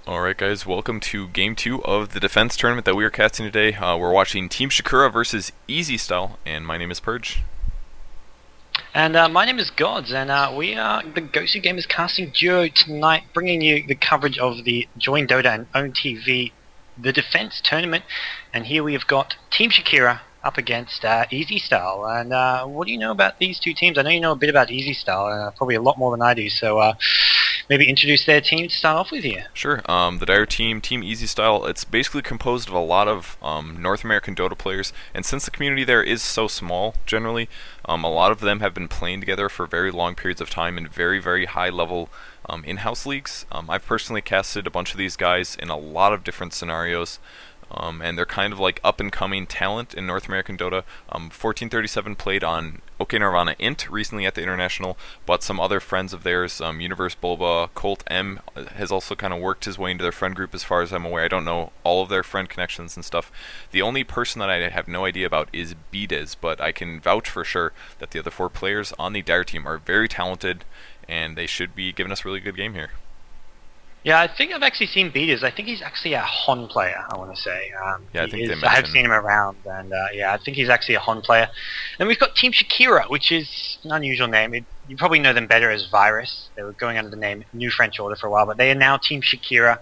Alright guys, welcome to Game 2 of the defense tournament that we are casting today. We're watching Team Shakura versus Easy Style, and my name is Purge. And my name is Gods, and we are the Ghostly Gamers casting duo tonight, bringing you the coverage of the Join Dota and Own TV, the defense tournament. And here we have got Team Shakira up against Easy Style. And what do you know about these two teams? I know you know a bit about Easy Style, probably a lot more than I do, so maybe introduce their team to start off with here. Sure, the Dire team, Team Easy Style, it's basically composed of a lot of North American Dota players, and since the community there is so small, generally, a lot of them have been playing together for very long periods of time in very, very high level in-house leagues. I've personally casted a bunch of these guys in a lot of different scenarios. And they're kind of like up-and-coming talent in North American Dota. 1437 played on OK Nirvana Int recently at the International, but some other friends of theirs, Universe Bulba, Colt M, has also kind of worked his way into their friend group as far as I'm aware. I don't know all of their friend connections and stuff. The only person that I have no idea about is Bdiz, but I can vouch for sure that the other four players on the Dire team are very talented, and they should be giving us a really good game here. Yeah, I think I've actually seen Beaters. I think he's actually a Hon player, I want to say. Yeah, I think they mentioned. I have seen him around, and yeah, I think he's actually a Hon player. And we've got Team Shakira, which is an unusual name. You probably know them better as Virus. They were going under the name New French Order for a while, but they are now Team Shakira.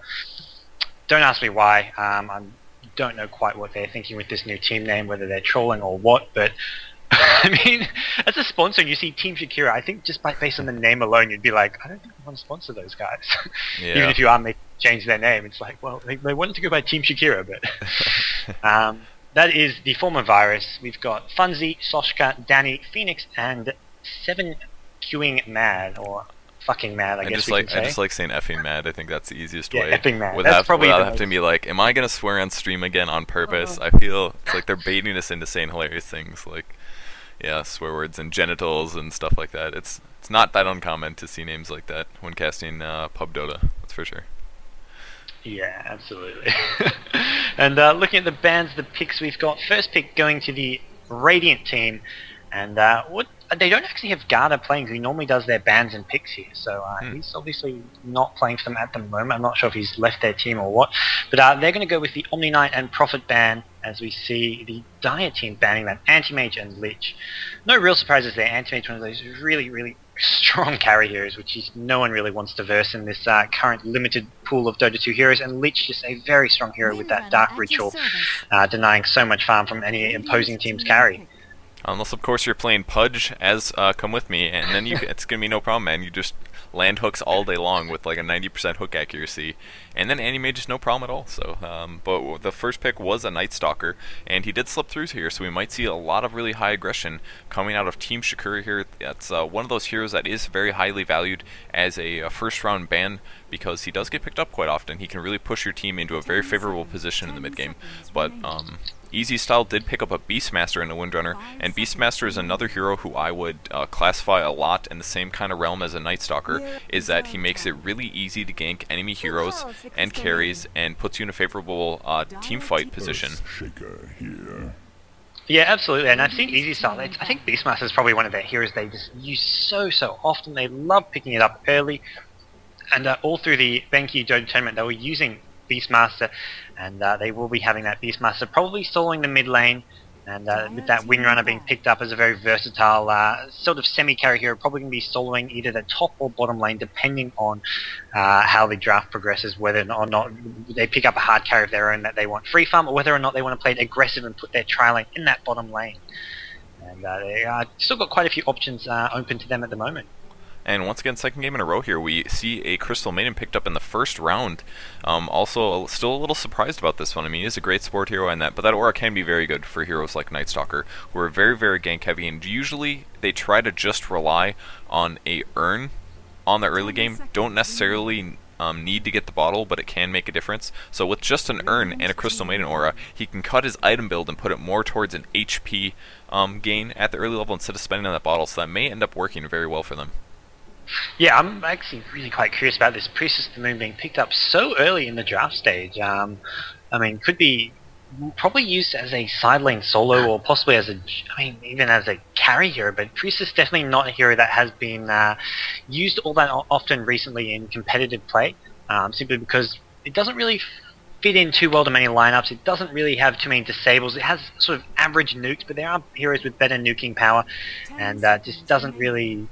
Don't ask me why. I don't know quite what they're thinking with this new team name, whether they're trolling or what, but I mean, as a sponsor, and you see Team Shakira, I think just based on the name alone, you'd be like, I don't think I want to sponsor those guys. Yeah. Even if you are making change their name, it's like, well, they wanted to go by Team Shakira, but that is the former Virus. We've got Funzy, Soshka, Danny, Phoenix, and 7 queuing Mad, or fucking Mad, I guess we can say. I just like saying effing mad. I think that's the easiest way. Yeah, effing mad. Without having to be like, am I going to swear on stream again on purpose? I feel it's like they're baiting us into saying hilarious things like, yeah, swear words and genitals and stuff like that. It's not that uncommon to see names like that when casting pub Dota, that's for sure. Yeah, absolutely. And looking at the bans, the picks we've got, first pick going to the Radiant team, and they don't actually have Garda playing, who normally does their bans and picks here, so he's obviously not playing for them at the moment. I'm not sure if he's left their team or what, but they're going to go with the Omni Knight and Prophet ban, as we see the Dire team banning that Anti-Mage and Lich. No real surprises there. Anti-Mage, one of those really, really strong carry heroes, which is no one really wants to verse in this current limited pool of Dota 2 heroes, and Lich just a very strong hero with that Dark Ritual, denying so much farm from any opposing team's carry. Unless, of course, you're playing Pudge as Come With Me, and then it's going to be no problem, man. You just land hooks all day long with like a 90% hook accuracy, and then Anti-Mage is no problem at all. So, but the first pick was a Night Stalker, and he did slip through here, so we might see a lot of really high aggression coming out of Team Shakura here. That's one of those heroes that is very highly valued as a first-round ban, because he does get picked up quite often. He can really push your team into a very favorable position in the mid-game, but Easy Style did pick up a Beastmaster and a Windrunner, and Beastmaster is another hero who I would classify a lot in the same kind of realm as a Night Stalker, is that he makes it really easy to gank enemy heroes and carries and puts you in a favorable team fight position. Yeah, absolutely, and I've seen Easy Style. I think Beastmaster is probably one of their heroes they just use so often. They love picking it up early, and all through the Benki Dota tournament they were using Beastmaster, and they will be having that Beastmaster probably soloing the mid lane, and with that Windrunner being picked up as a very versatile sort of semi-carry hero, probably going to be soloing either the top or bottom lane depending on how the draft progresses, whether or not they pick up a hard carry of their own that they want free farm, or whether or not they want to play it aggressive and put their tri-lane in that bottom lane. And they still got quite a few options open to them at the moment. And once again, second game in a row here, we see a Crystal Maiden picked up in the first round. Also, still a little surprised about this one. I mean, he's a great support hero and that, but that aura can be very good for heroes like Night Stalker, who are very, very gank heavy, and usually they try to just rely on a urn on the early game. Don't necessarily need to get the bottle, but it can make a difference. So with just an urn and a Crystal Maiden aura, he can cut his item build and put it more towards an HP gain at the early level instead of spending on that bottle, so that may end up working very well for them. Yeah, I'm actually really quite curious about this Priestess of the Moon being picked up so early in the draft stage. I mean, could be probably used as a side lane solo, or possibly as even as a carry hero, but Priestess is definitely not a hero that has been used all that often recently in competitive play, simply because it doesn't really fit in too well to many lineups. It doesn't really have too many disables. It has sort of average nukes, but there are heroes with better nuking power, and just doesn't really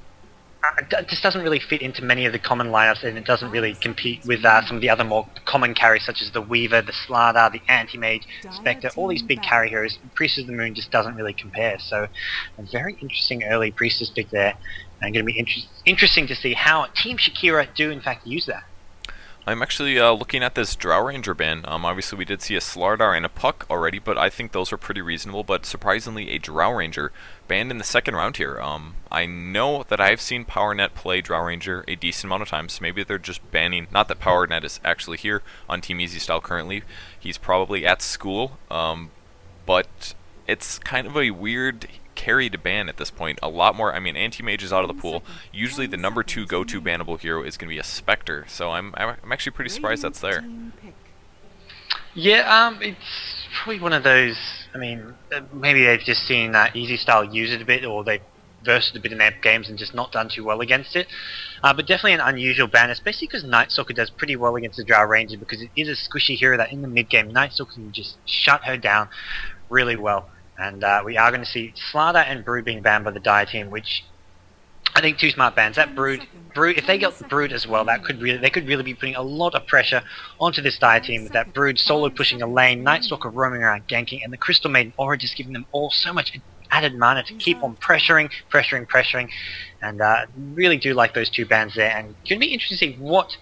fit into many of the common lineups, and it doesn't really compete with some of the other more common carries such as the Weaver, the Slardar, the Anti-Mage, Spectre, all these big carry heroes. Priestess of the Moon just doesn't really compare, so a very interesting early Priestess pick there, and going to be interesting to see how Team Shakira do in fact use that. I'm actually looking at this Drow Ranger ban. Obviously, we did see a Slardar and a Puck already, but I think those are pretty reasonable. But surprisingly, a Drow Ranger banned in the second round here. I know that I've seen PowerNet play Drow Ranger a decent amount of times. Maybe they're just banning. Not that PowerNet is actually here on Team Easy Style currently. He's probably at school. But it's kind of a weird carry to ban at this point. A lot more. I mean, Anti-Mage is out of the pool. Usually the number 2 go-to bannable hero is going to be a Spectre, so I'm actually pretty surprised that's there. Yeah, it's probably one of those. I mean, maybe they've just seen Easy Style use it a bit, or they've versed it a bit in their games and just not done too well against it. But definitely an unusual ban, especially because Night Stalker does pretty well against the Drow Ranger, because it is a squishy hero that in the mid game, Night Stalker can just shut her down really well. And we are going to see Slardar and Brood being banned by the Dire team, which I think 2 smart bans. That Brood, if they got Brood as well, they could really be putting a lot of pressure onto this Dire team with that Brood solo pushing a lane, Night Stalker roaming around ganking, and the Crystal Maiden aura just giving them all so much added mana to keep on pressuring, and really do like those 2 bans there. And it's going to be interesting to see what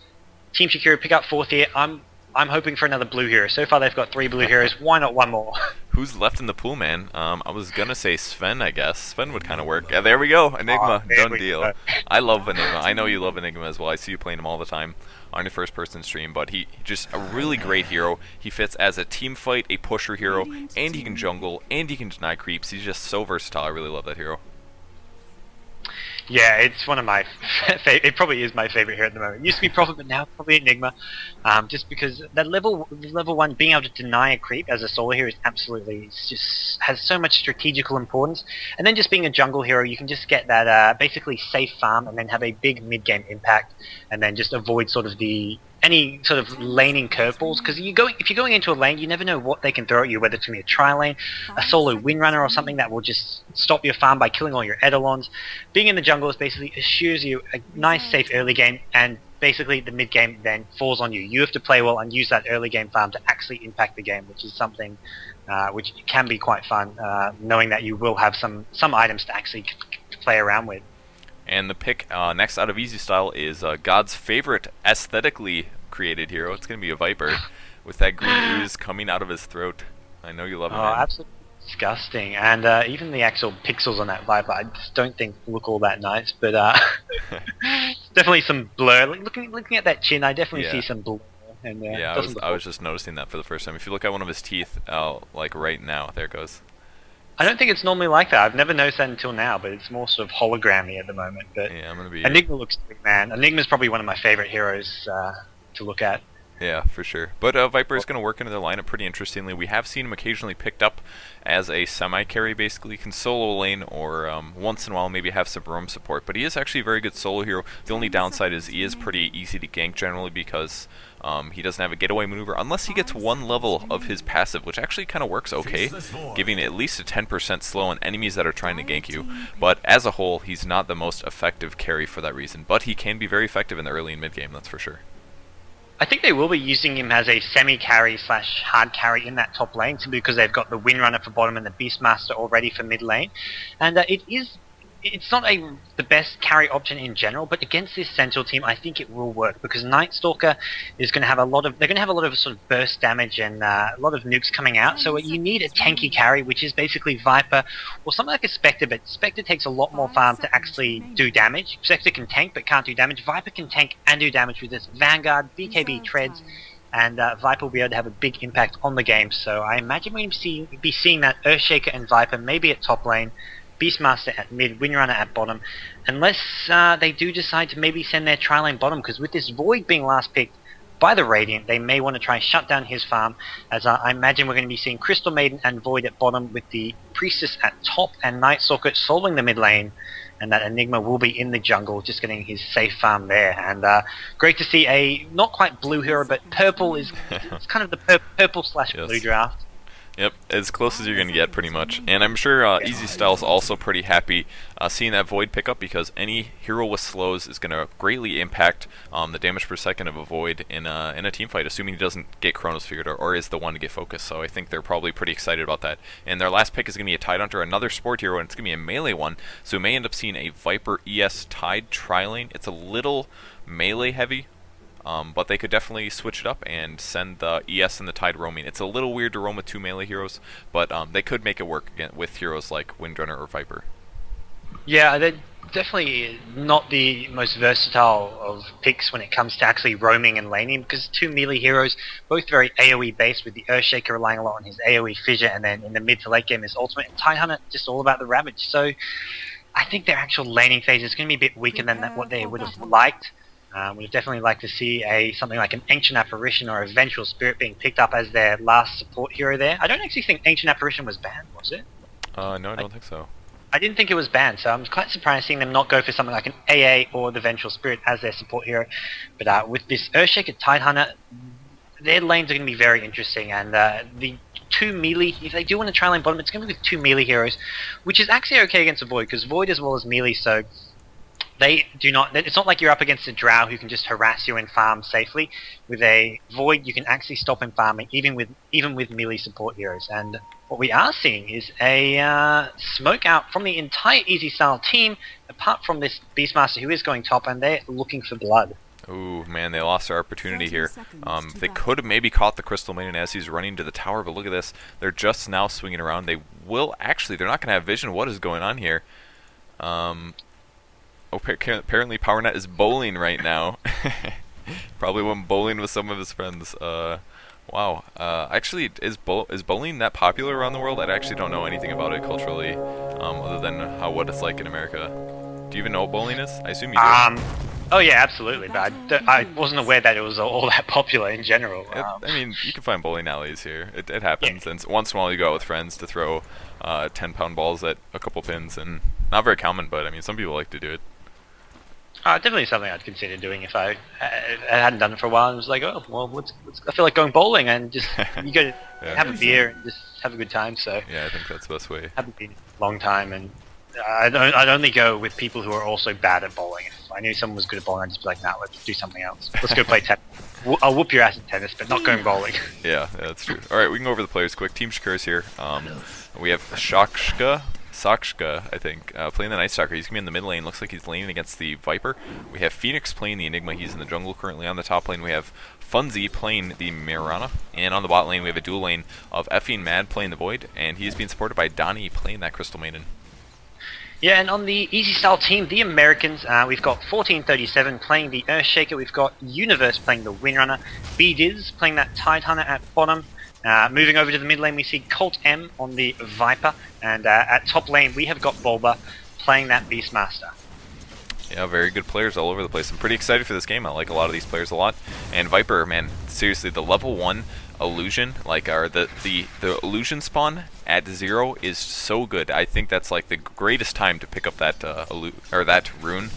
Team Shakira pick up 4th here. I'm hoping for another blue hero. So far they've got 3 blue heroes. Why not 1 more? Who's left in the pool, man? I was gonna say Sven, I guess. Sven would kind of work. Yeah, there we go. Enigma, done deal. Go. I love Enigma. I know you love Enigma as well. I see you playing him all the time on your first-person stream. But he just a really great hero. He fits as a team fight, a pusher hero, and he can jungle, and he can deny creeps. He's just so versatile. I really love that hero. Yeah, it's one of my it probably is my favorite here at the moment. It used to be Prophet, but now it's probably Enigma. Just because that level 1 being able to deny a creep as a solo hero is absolutely, it's just has so much strategical importance. And then just being a jungle hero, you can just get that basically safe farm and then have a big mid game impact, and then just avoid sort of any sort of laning curveballs, because if you're going into a lane, you never know what they can throw at you, whether it's going to be a tri-lane, a solo windrunner, or something that will just stop your farm by killing all your Eidolons. Being in the jungle is basically assures you a nice, safe early game, and basically the mid game then falls on you. You have to play well and use that early game farm to actually impact the game, which is something which can be quite fun, knowing that you will have some items to actually play around with. And the pick next out of Easy Style is God's favorite aesthetically created hero. It's going to be a Viper with that green ooze coming out of his throat. I know you love it, man. Absolutely disgusting. And even the actual pixels on that Viper, I just don't think look all that nice. But definitely some blur. Looking at that chin, I definitely see some blur. And, yeah, I was just noticing that for the first time. If you look at one of his teeth, like right now, there it goes. I don't think it's normally like that. I've never noticed that until now, but it's more sort of hologrammy at the moment. But yeah, I'm gonna be. Enigma looks sweet, man. Enigma's probably one of my favorite heroes to look at. Yeah, for sure. But Viper is going to work into their lineup pretty interestingly. We have seen him occasionally picked up as a semi-carry, basically. He can solo lane or once in a while maybe have some roam support. But he is actually a very good solo hero. The only downside is he is pretty easy to gank generally because he doesn't have a getaway maneuver unless he gets 1 level of his passive, which actually kind of works okay, giving at least a 10% slow on enemies that are trying to gank you. But as a whole, he's not the most effective carry for that reason. But he can be very effective in the early and mid game, that's for sure. I think they will be using him as a semi-carry / hard carry in that top lane, simply because they've got the Windrunner for bottom and the Beastmaster already for mid lane. And it's not the best carry option in general, but against this Sentinel team, I think it will work, because Night Stalker is going to have a lot of sort of burst damage and a lot of nukes coming out. So you need a tanky carry, which is basically Viper or something like a Spectre, but Spectre takes a lot more farm to actually do damage. Spectre can tank but can't do damage. Viper can tank and do damage with this Vanguard, BKB treads, and Viper will be able to have a big impact on the game. So I imagine we'll be seeing that Earthshaker and Viper maybe at top lane, Beastmaster at mid, Windrunner at bottom, unless they do decide to maybe send their tri-lane bottom, because with this Void being last picked, by the Radiant. They may want to try and shut down his farm, as I imagine we're going to be seeing Crystal Maiden and Void at bottom, with the Priestess at top and Night Stalker solving the mid lane, and that Enigma will be in the jungle, just getting his safe farm there. And great to see a not quite blue hero, but purple is it's kind of the purple slash blue draft. Yep, as close as you're going to get, pretty much. And I'm sure Easy Style's also pretty happy seeing that Void pick up, because any hero with slows is going to greatly impact the damage per second of a Void in a team fight, assuming he doesn't get Chronosphered or is the one to get focused. So I think they're probably pretty excited about that. And their last pick is going to be a Tidehunter, another support hero, and it's going to be a melee one. So we may end up seeing a Viper ES Tide tri-lane. It's a little melee heavy, but they could definitely switch it up and send the ES and the Tide roaming. It's a little weird to roam with two melee heroes, but they could make it work again with heroes like Windrunner or Viper. Yeah, they're definitely not the most versatile of picks when it comes to actually roaming and laning, because two melee heroes, both very AoE based, with the Earthshaker relying a lot on his AoE fissure, and then in the mid to late game is ultimate, and Tidehunter just all about the Ravage. So I think their actual laning phase is going to be a bit weaker than what they would have liked. We'd definitely like to see something like an Ancient Apparition or a Vengeful Spirit being picked up as their last support hero there. I don't actually think Ancient Apparition was banned, was it? No, I don't think so. I didn't think it was banned, so I'm quite surprised seeing them not go for something like an AA or the Vengeful Spirit as their support hero. But with this Earthshaker Tidehunter, their lanes are going to be very interesting, and the two melee, if they do want to try lane bottom, it's going to be with two melee heroes, which is actually okay against a Void, because Void as well as melee, so they do not. It's not like you're up against a Drow who can just harass you and farm safely. With a Void, you can actually stop him farming, even with melee support heroes. And what we are seeing is a smoke out from the entire Easy Style team, apart from this Beastmaster who is going top, and they're looking for blood. Ooh, man, they lost their opportunity here. They could have maybe caught the Crystal Maiden as he's running to the tower, but look at this. They're just now swinging around. They will actually. They're not going to have vision. What is going on here? Apparently PowerNet is bowling right now. Probably went bowling with some of his friends. Wow. Actually, is bowling that popular around the world? I actually don't know anything about it culturally, other than what it's like in America. Do you even know what bowling is? I assume you do. Oh yeah, absolutely. But I wasn't aware that it was all that popular in general. I mean, you can find bowling alleys here. It happens, yeah. And once in a while you go out with friends to throw 10-pound balls at a couple pins, and not very common, but I mean, some people like to do it. Definitely something I'd consider doing if I hadn't done it for a while and was like, oh, well, I feel like going bowling, and just you go to have a beer and just have a good time. So yeah, I think that's the best way. Haven't been a long time, and I'd only go with people who are also bad at bowling. If I knew someone was good at bowling, I'd just be like, nah, let's do something else. Let's go play tennis. I'll whoop your ass at tennis, but not going bowling. Yeah, that's true. All right, we can go over the players quick. Team Shakur's here. We have Sakshka, I think, playing the Night Stalker. He's going to be in the mid lane. Looks like he's laning against the Viper. We have Phoenix playing the Enigma. He's in the jungle currently. On the top lane, we have Funzy playing the Mirana. And on the bot lane, we have a dual lane of Effing Mad playing the Void. And he is being supported by Donnie playing that Crystal Maiden. Yeah, and on the Easy Style team, the Americans, we've got 1437 playing the Earthshaker. We've got Universe playing the Windrunner. B-Diz playing that Tidehunter at bottom. Moving over to the mid lane, we see Colt M on the Viper, and at top lane we have got Bulba playing that Beastmaster. Yeah, very good players all over the place. I'm pretty excited for this game. I like a lot of these players a lot. And Viper, man, seriously, the level 1 illusion, like the illusion spawn at 0 is so good. I think that's like the greatest time to pick up that that rune.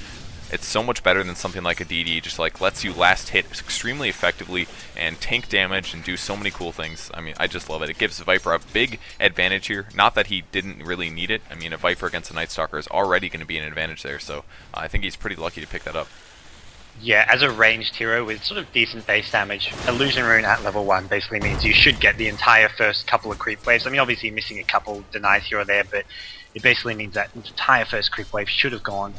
It's so much better than something like a DD, just like lets you last hit extremely effectively and tank damage and do so many cool things. I mean, I just love it. It gives Viper a big advantage here. Not that he didn't really need it. I mean, a Viper against a Night Stalker is already going to be an advantage there, so I think he's pretty lucky to pick that up. Yeah, as a ranged hero with sort of decent base damage, Illusion Rune at level 1 basically means you should get the entire first couple of creep waves. I mean, obviously missing a couple denies here or there, but it basically means that the entire first creep wave should have gone.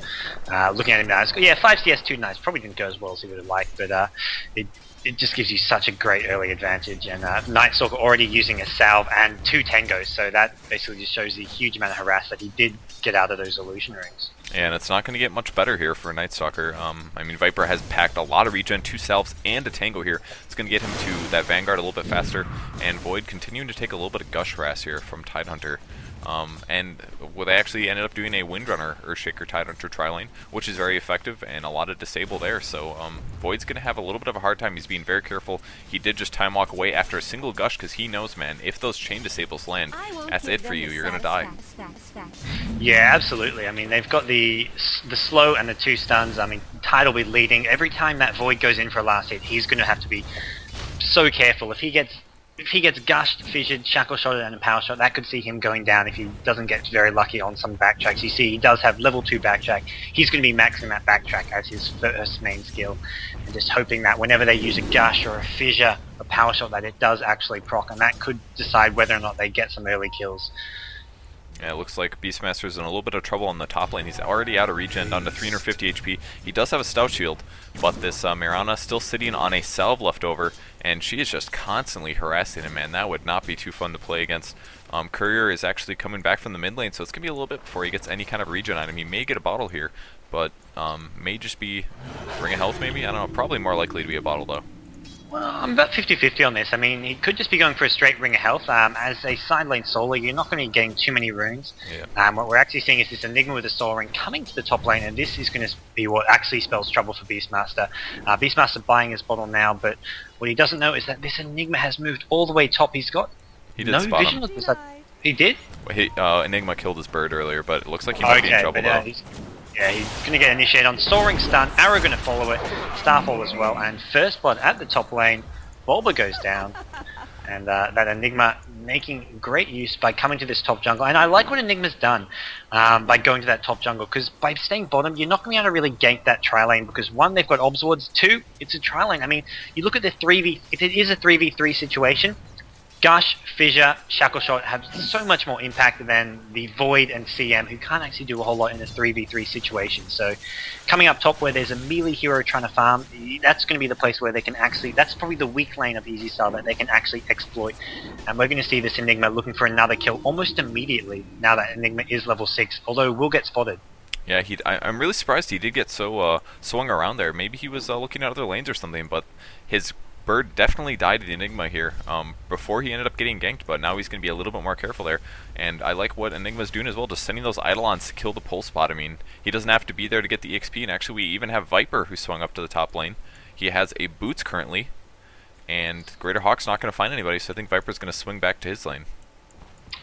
Looking at him now, yeah, 5 CS, 2 denies probably didn't go as well as he would have liked, but it just gives you such a great early advantage. And Night Stalker already using a salve and 2 tangos, so that basically just shows the huge amount of harass that he did get out of those illusion rings. And it's not going to get much better here for Night Stalker. I mean, Viper has packed a lot of regen, 2 salves, and a tango here. It's going to get him to that Vanguard a little bit faster. And Void continuing to take a little bit of gush harass here from Tidehunter. And well, they actually ended up doing a Windrunner Earthshaker Tidehunter tri-lane, which is very effective and a lot of disable there. So Void's going to have a little bit of a hard time. He's being very careful. He did just time walk away after a single gush because he knows, man, if those chain disables land, that's it for you. You're going to die. Yeah, absolutely. I mean, they've got the slow and the 2 stuns. I mean, Tide will be leading. Every time that Void goes in for a last hit, he's going to have to be so careful. If he gets gushed, fissured, shackle shotted, and a power shot, that could see him going down if he doesn't get very lucky on some backtracks. You see, he does have level 2 backtrack. He's going to be maxing that backtrack as his first main skill, and just hoping that whenever they use a gush or a fissure, a power shot, that it does actually proc, and that could decide whether or not they get some early kills. Yeah, it looks like Beastmaster's in a little bit of trouble on the top lane. He's already out of regen, down to 350 HP. He does have a Stout Shield, but this Mirana still sitting on a salve left over, and she is just constantly harassing him, man. That would not be too fun to play against. Courier is actually coming back from the mid lane, so it's going to be a little bit before he gets any kind of regen item. He may get a bottle here, but may just be Ring of Health maybe? I don't know, probably more likely to be a bottle though. Well, I'm about 50-50 on this. I mean, he could just be going for a straight Ring of Health. As a side lane solo, you're not going to be getting too many runes. Yeah. What we're actually seeing is this Enigma with a Soul Ring coming to the top lane, and this is going to be what actually spells trouble for Beastmaster. Beastmaster buying his bottle now, but what he doesn't know is that this Enigma has moved all the way top. He's got no vision. He did? Enigma killed his bird earlier, but it looks like he might be in trouble though. He's going to get initiated on Soul Ring stun, Arrow going to follow it, Starfall as well, and First Blood at the top lane. Bulba goes down, and that Enigma making great use by coming to this top jungle. And I like what Enigma's done by going to that top jungle, because by staying bottom, you're not going to be able to really gank that tri-lane, because 1, they've got obs wards, 2, it's a tri-lane. I mean, you look at the 3v, if it is a 3v3 situation, Gush, Fissure, Shackle Shot have so much more impact than the Void and CM, who can't actually do a whole lot in a 3v3 situation. So coming up top where there's a melee hero trying to farm, that's going to be the place where they can actually, that's probably the weak lane of Easy Style that they can actually exploit. And we're going to see this Enigma looking for another kill almost immediately now that Enigma is level 6, although will get spotted. Yeah, I'm really surprised he did get so swung around there. Maybe he was looking at other lanes or something, but his bird definitely died to the Enigma here before he ended up getting ganked, but now he's going to be a little bit more careful there. And I like what Enigma's doing as well, just sending those Eidolons to kill the pole spot. I mean, he doesn't have to be there to get the XP, and actually we even have Viper who swung up to the top lane. He has a Boots currently, and Greater Hawk's not going to find anybody, so I think Viper's going to swing back to his lane.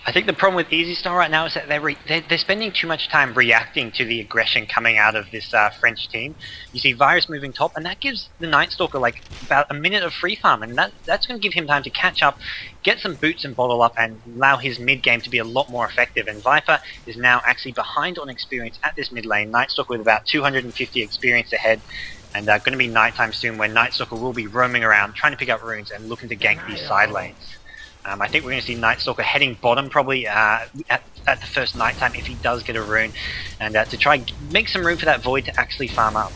I think the problem with Easy Star right now is that they're spending too much time reacting to the aggression coming out of this French team. You see Virus moving top, and that gives the Night Stalker like about a minute of free farm, and that's going to give him time to catch up, get some boots and bottle up, and allow his mid game to be a lot more effective. And Viper is now actually behind on experience at this mid lane. Night Stalker with about 250 experience ahead, and going to be nighttime soon, where Night Stalker will be roaming around trying to pick up runes and looking to gank these side lanes. I think we're going to see Night Stalker heading bottom probably at the first nighttime if he does get a rune, and to try and make some room for that Void to actually farm up.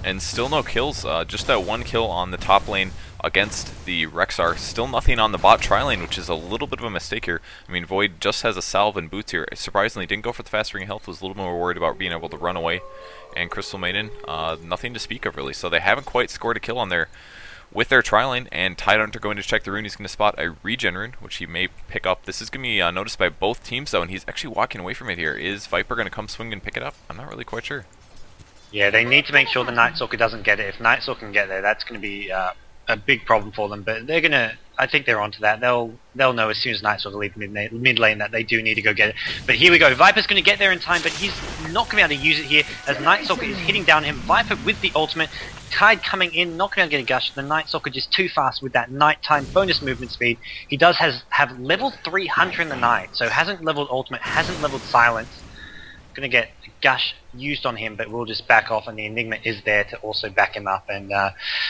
And still no kills, just that one kill on the top lane against the Rexar. Still nothing on the bot tri-lane, which is a little bit of a mistake here. I mean, Void just has a salve and boots here. Surprisingly, didn't go for the fast ring of health, was a little more worried about being able to run away. And Crystal Maiden, nothing to speak of really. So they haven't quite scored a kill on there with their tri-lane, and Tidehunter going to check the rune. He's going to spot a regen rune, which he may pick up. This is going to be noticed by both teams, though, and he's actually walking away from it here. Is Viper going to come swing and pick it up? I'm not really quite sure. Yeah, they need to make sure the Night Stalker doesn't get it. If Night Stalker can get there, that's going to be a big problem for them, but they're going to, I think they're onto that. They'll know as soon as Night Stalker leaves mid lane that they do need to go get it. But here we go, Viper's going to get there in time, but he's not going to be able to use it here as Night Stalker is hitting down him. Viper with the ultimate, Tide coming in, not going to get a gush. The Night Stalker just too fast with that nighttime bonus movement speed. He does have level 300 in the night, so hasn't leveled ultimate, hasn't leveled silence. Going to get a gush used on him, but we'll just back off, and the Enigma is there to also back him up, and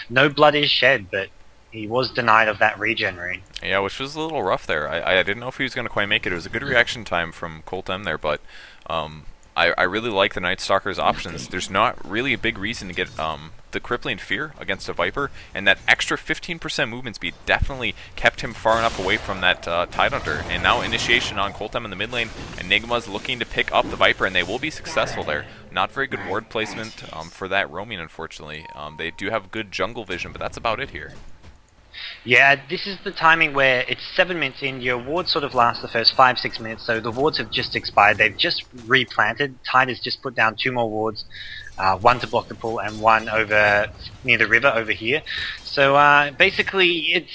no blood is shed, but he was denied of that regen rune. Yeah, which was a little rough there. I didn't know if he was going to quite make it. It was a good reaction time from Colt M there, but I really like the Night Stalker's options. There's not really a big reason to get the Crippling Fear against a Viper, and that extra 15% movement speed definitely kept him far enough away from that Tidehunter. And now Initiation on Colt M in the mid lane. Enigma's looking to pick up the Viper, and they will be successful there. Not very good ward placement for that roaming, unfortunately. They do have good jungle vision, but that's about it here. Yeah, this is the timing where it's 7 minutes in, your wards sort of last the first 5-6 minutes, so the wards have just expired, they've just replanted. Tide has just put down 2 more wards, one to block the pool and one over near the river over here. So basically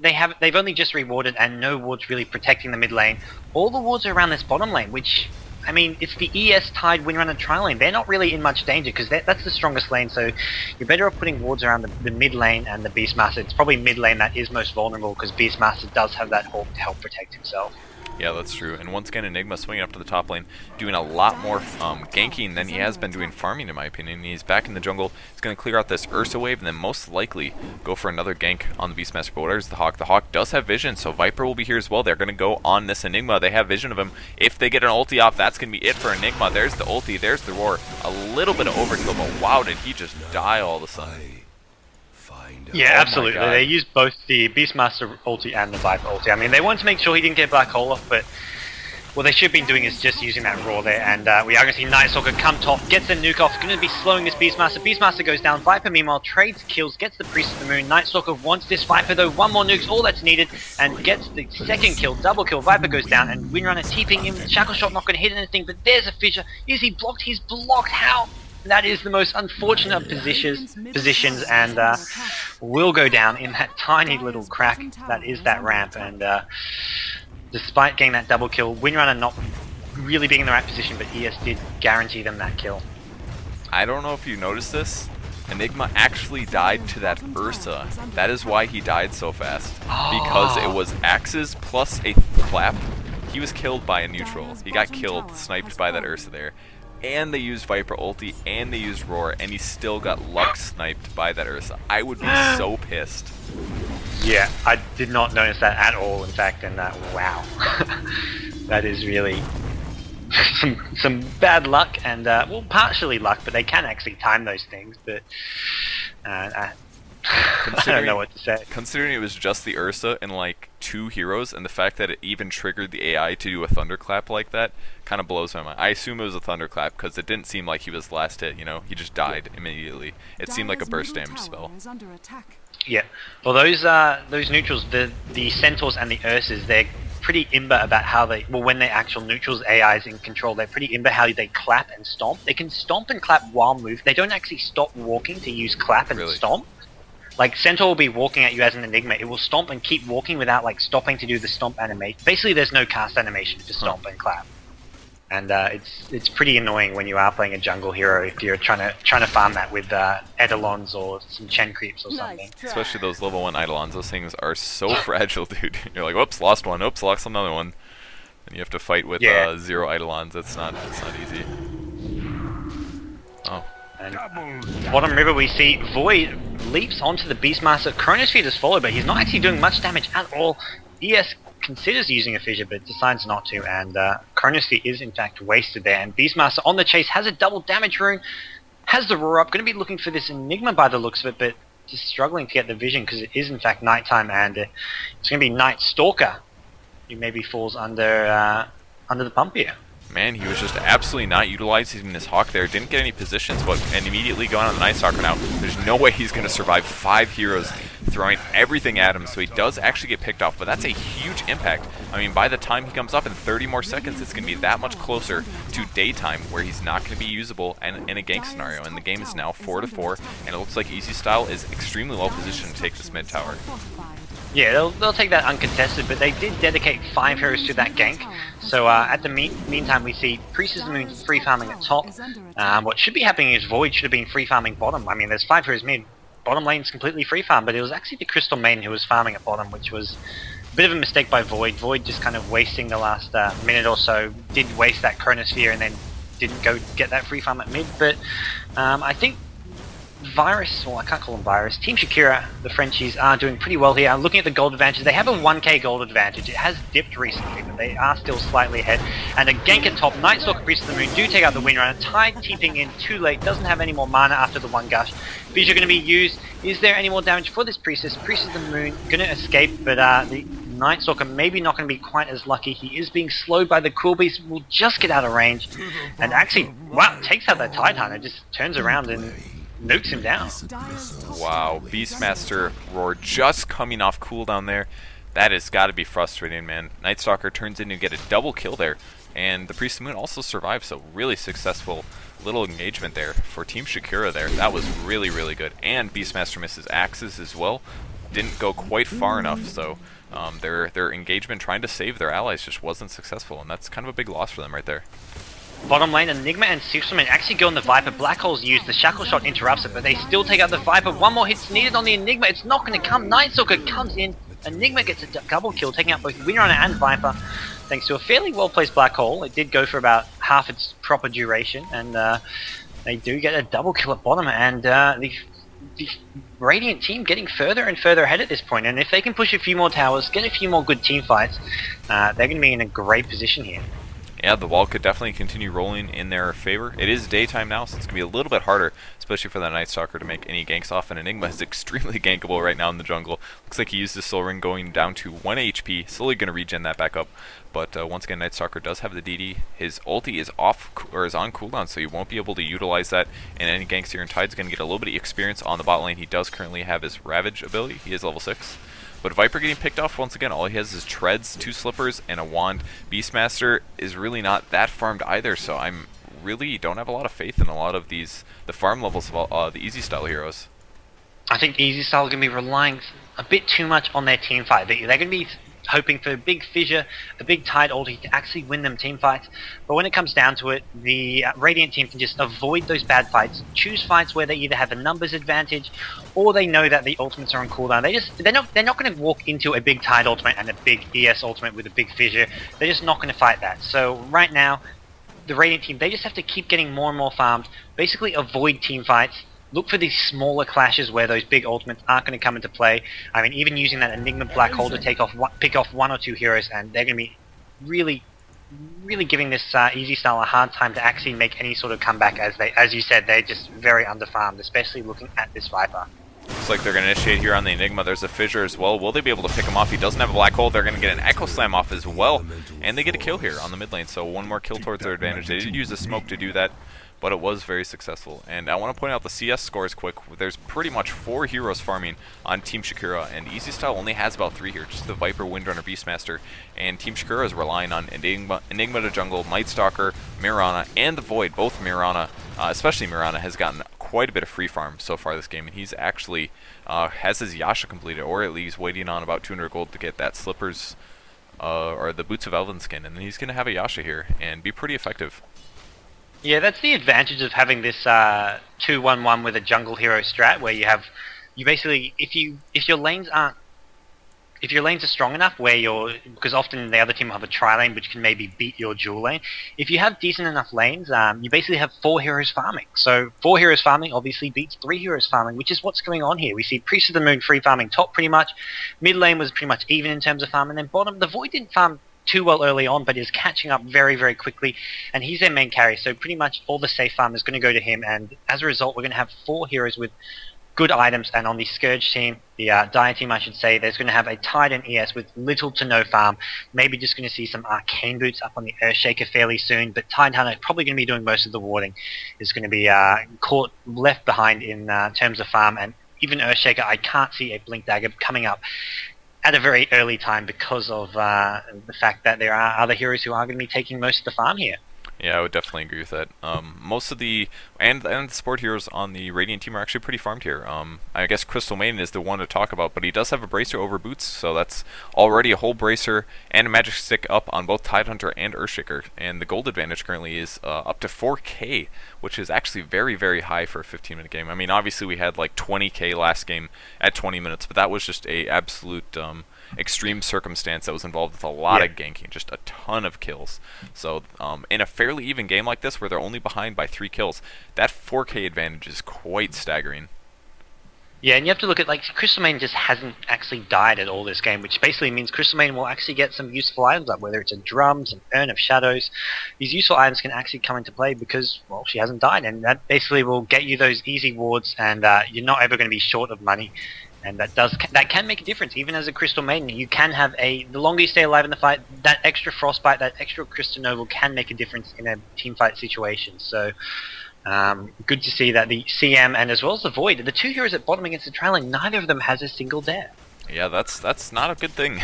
they've only just rewarded and no wards really protecting the mid lane. All the wards are around this bottom lane, which, I mean, it's the ES Tide Windrunner trial lane. They're not really in much danger because that's the strongest lane, so you're better off putting wards around the mid lane and the Beastmaster. It's probably mid lane that is most vulnerable because Beastmaster does have that Hawk to help protect himself. Yeah, that's true. And once again, Enigma swinging up to the top lane, doing a lot more ganking than he has been doing farming, in my opinion. He's back in the jungle. He's going to clear out this Ursa wave and then most likely go for another gank on the Beastmaster. But where's the Hawk? The Hawk does have vision, so Viper will be here as well. They're going to go on this Enigma. They have vision of him. If they get an ulti off, that's going to be it for Enigma. There's the ulti. There's the roar. A little bit of overkill, but wow, did he just die all of a sudden. Yeah, Oh absolutely. They used both the Beastmaster ulti and the Viper ulti. I mean, they wanted to make sure he didn't get Black Hole off, but what they should have been doing is just using that roar there. And we are going to see Night Stalker come top, gets the nuke off, going to be slowing this Beastmaster. Beastmaster goes down. Viper, meanwhile, trades kills, gets the Priest of the Moon. Night Stalker wants this Viper, though. One more nuke's all that's needed, and gets the second kill, double kill. Viper goes down, and Windrunner TPing him. Shackle Shot not going to hit anything, but there's a fissure. Is he blocked? He's blocked. How? That is the most unfortunate of positions, and will go down in that tiny little crack that is that ramp. And despite getting that double kill, Windrunner not really being in the right position, but ES did guarantee them that kill. I don't know if you noticed this. Enigma actually died to that Ursa. That is why he died so fast. Because it was axes plus a clap. He was killed by a neutral. He got killed, sniped by that Ursa there. And they used Viper ulti, and they used Roar, and he still got luck sniped by that Ursa. I would be so pissed. Yeah, I did not notice that at all, in fact, and wow. That is really some bad luck, and well, partially luck, but they can actually time those things, but I don't know what to say. Considering it was just the Ursa and like 2 heroes, and the fact that it even triggered the AI to do a thunderclap like that kind of blows my mind. I assume it was a thunderclap because it didn't seem like he was last hit, you know? He just died immediately. It seemed like a burst damage spell. Yeah, well, those neutrals, the Centaurs and the Ursas, they're pretty imber about how they, well, when they're actual neutrals, AIs in control, they're pretty imber how they clap and stomp. They can stomp and clap while move. They don't actually stop walking to use clap and stomp. Like, Centaur will be walking at you as an Enigma. It will stomp and keep walking without, like, stopping to do the stomp animation. Basically, there's no cast animation to stomp and clap. And it's pretty annoying when you are playing a jungle hero if you're trying to farm that with Eidolons or some Chen creeps or something. Especially those level 1 Eidolons. Those things are so fragile, dude. You're like, whoops, lost one. Oops, lost another one. And you have to fight with 0 Eidolons. It's not easy. Oh. And bottom river we see Void leaps onto the Beastmaster. Chronosphere is followed, but he's not actually doing much damage at all. ES considers using a fissure, but decides not to, and Chronosphere is in fact wasted there. And Beastmaster on the chase has a double damage rune, has the roar up, going to be looking for this Enigma by the looks of it, but just struggling to get the vision because it is in fact nighttime, and it's going to be Night Stalker who maybe falls under the pump here. Man, he was just absolutely not utilizing his Hawk there. Didn't get any positions, and immediately going on the Night Stalker now. There's no way he's going to survive 5 heroes throwing everything at him, so he does actually get picked off, but that's a huge impact. I mean, by the time he comes up in 30 more seconds, it's going to be that much closer to daytime, where he's not going to be usable in a gank scenario, and the game is now 4-4, and it looks like Easy Style is extremely well positioned to take this mid tower. Yeah, they'll take that uncontested, but they did dedicate 5 heroes to that gank. So at the meantime, we see Priest of the Moon free farming at top. What should be happening is Void should have been free farming bottom. I mean, there's 5 heroes mid. Bottom lane's completely free farm, but it was actually the Crystal Maiden who was farming at bottom, which was a bit of a mistake by Void. Void just kind of wasting the last minute or so. Did waste that Chronosphere and then didn't go get that free farm at mid. But I think Virus, well, I can't call them Virus, Team Shakira, the Frenchies, are doing pretty well here. Looking at the gold advantage, they have a 1k gold advantage. It has dipped recently, but they are still slightly ahead. And a gank at top, Night Stalker, Priest of the Moon do take out the Windrunner. Tide TPing in too late, doesn't have any more mana after the 1 gush. Fissure going to be used. Is there any more damage for this Priestess? Priest of the Moon going to escape, but the Night Stalker maybe not going to be quite as lucky. He is being slowed by the Cruel Beast, will just get out of range. And actually, wow, takes out that Tide Hunter, just turns around and nukes him down. Wow, Beastmaster Roar just coming off cooldown there. That has got to be frustrating, man. Night Stalker turns in to get a double kill there, and the Priest of the Moon also survives, so really successful little engagement there for Team Shakira there. That was really, really good. And Beastmaster misses axes as well. Didn't go quite far enough, so their engagement trying to save their allies just wasn't successful, and that's kind of a big loss for them right there. Bottom lane, Enigma and Superman actually go on the Viper. Black Hole's used, the Shackle Shot interrupts it, but they still take out the Viper. One more hit's needed on the Enigma, it's not going to come. Night Stalker comes in, Enigma gets a double kill, taking out both Windrunner and Viper, thanks to a fairly well-placed Black Hole. It did go for about half its proper duration, and they do get a double kill at bottom, and the Radiant team getting further and further ahead at this point, and if they can push a few more towers, get a few more good team fights, they're going to be in a great position here. Yeah, the wall could definitely continue rolling in their favor. It is daytime now, so it's going to be a little bit harder, especially for the Night Stalker to make any ganks off, and Enigma is extremely gankable right now in the jungle. Looks like he used his Soul Ring going down to 1 HP, slowly going to regen that back up. But once again, Night Stalker does have the DD. His ulti is off, or is on cooldown, so you won't be able to utilize that, and any ganks here in Tide's going to get a little bit of experience on the bot lane. He does currently have his Ravage ability. He is level 6. But Viper getting picked off once again. All he has is treads, 2 slippers, and a wand. Beastmaster is really not that farmed either, so I'm really don't have a lot of faith in a lot of the farm levels of the easy style heroes. I think easy style are going to be relying a bit too much on their team fight. They're going to be hoping for a big fissure, a big Tide ulti to actually win them team fights. But when it comes down to it, the Radiant team can just avoid those bad fights, choose fights where they either have a numbers advantage or they know that the ultimates are on cooldown. They're not going to walk into a big Tide ultimate and a big ES ultimate with a big fissure. They're just not going to fight that. So right now, the Radiant team, they just have to keep getting more and more farmed, basically avoid team fights, look for these smaller clashes where those big ultimates aren't going to come into play. I mean, even using that Enigma Black Hole to pick off 1 or 2 heroes, and they're going to be really giving this easy style a hard time to actually make any sort of comeback. As you said, they're just very underfarmed, especially looking at this Viper. Looks like they're going to initiate here on the Enigma. There's a fissure as well. Will they be able to pick him off? He doesn't have a Black Hole. They're going to get an Echo Slam off as well, and they get a kill here on the mid lane. So one more kill towards their advantage. They did use the smoke to do that, but it was very successful. And I want to point out the CS scores quick. There's pretty much 4 heroes farming on Team Shakira, and Easy Style only has about 3 here, just the Viper, Windrunner, Beastmaster, and Team Shakira is relying on Enigma to jungle, Night Stalker, Mirana, and the Void. Both Mirana, especially Mirana, has gotten quite a bit of free farm so far this game, and he's actually has his Yasha completed, or at least waiting on about 200 gold to get that Slippers, or the Boots of Elven skin, and then he's going to have a Yasha here, and be pretty effective. Yeah, that's the advantage of having this 2-1-1 with a jungle hero strat, where you basically, if your lanes are strong enough, because often the other team will have a tri-lane which can maybe beat your dual lane. If you have decent enough lanes, you basically have 4 heroes farming. So 4 heroes farming obviously beats 3 heroes farming, which is what's going on here. We see Priest of the Moon free farming top pretty much. Mid lane was pretty much even in terms of farm, and then bottom, the Void didn't farm too well early on, but is catching up very, very quickly, and he's their main carry, so pretty much all the safe farm is going to go to him, and as a result, we're going to have 4 heroes with good items, and on the Scourge team, the Dire team, I should say, there's going to have a Tide and ES with little to no farm, maybe just going to see some Arcane Boots up on the Earthshaker fairly soon, but Tide Hunter probably going to be doing most of the warding, is going to be left behind in terms of farm, and even Earthshaker, I can't see a Blink Dagger coming up at a very early time because of the fact that there are other heroes who are going to be taking most of the farm here. Yeah, I would definitely agree with that. Most of the the support heroes on the Radiant team are actually pretty farmed here. I guess Crystal Maiden is the one to talk about, but he does have a Bracer over Boots, so that's already a whole Bracer and a Magic Stick up on both Tidehunter and Earthshaker. And the gold advantage currently is up to 4k, which is actually very, very high for a 15-minute game. I mean, obviously we had like 20k last game at 20 minutes, but that was just a absolute extreme circumstance that was involved with a lot of ganking, just a ton of kills. So in a fairly even game like this, where they're only behind by 3 kills, that 4k advantage is quite staggering. Yeah, and you have to look at, like, Crystal Maiden just hasn't actually died at all this game, which basically means Crystal Maiden will actually get some useful items up, whether it's a Drums, an Urn of Shadows. These useful items can actually come into play because, well, she hasn't died, and that basically will get you those easy wards, and you're not ever going to be short of money. And that can make a difference. Even as a Crystal Maiden, you can have the longer you stay alive in the fight, that extra Frostbite, that extra Crystal Noble can make a difference in a team fight situation. So Good to see that the CM and as well as the Void, the two heroes at bottom against the trailer, neither of them has a single death. Yeah, that's not a good thing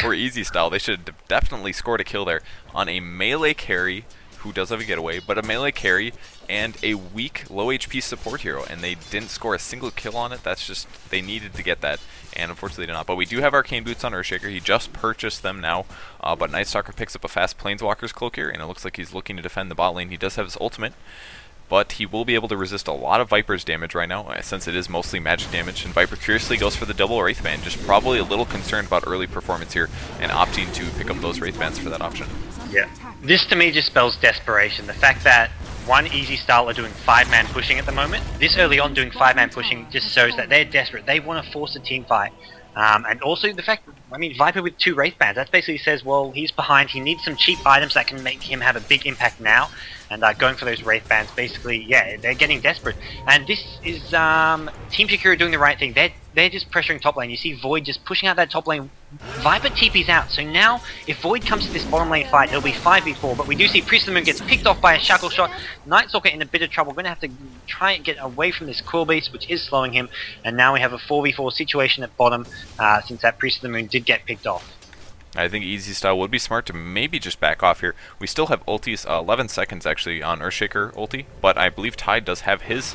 for Easy Style. They should have definitely scored a kill there on a melee carry who does have a getaway, but a melee carry and a weak low HP support hero, and they didn't score a single kill on it. That's just, they needed to get that, and unfortunately they did not. But we do have Arcane Boots on Earthshaker. He just purchased them now, but Nightstalker picks up a fast Planeswalker's Cloak here, and it looks like he's looking to defend the bot lane. He does have his ultimate, but he will be able to resist a lot of Viper's damage right now, since it is mostly magic damage, and Viper curiously goes for the double Wraithband, just probably a little concerned about early performance here, and opting to pick up those Wraithbands for that option. Yeah. This to me just spells desperation. The fact that one Easy Style are doing 5-man pushing at the moment, this early on doing 5-man pushing just shows that they're desperate. They want to force a team fight. And also the fact, I mean, Viper with 2 Wraithbands, that basically says, well, he's behind, he needs some cheap items that can make him have a big impact now, and going for those Wraithbands, basically, yeah, they're getting desperate. And this is Team Shakira doing the right thing. They're just pressuring top lane. You see Void just pushing out that top lane. Viper TP's out, so now if Void comes to this bottom lane fight, it'll be 5v4, but we do see Priest of the Moon gets picked off by a shackle shot. Nightstalker in a bit of trouble, going to have to try and get away from this Quill Beast, which is slowing him, and now we have a 4v4 situation at bottom, since that Priest of the Moon did get picked off. I think Easy Style would be smart to maybe just back off here. We still have ultis, 11 seconds actually on Earthshaker ulti, but I believe Tide does have his,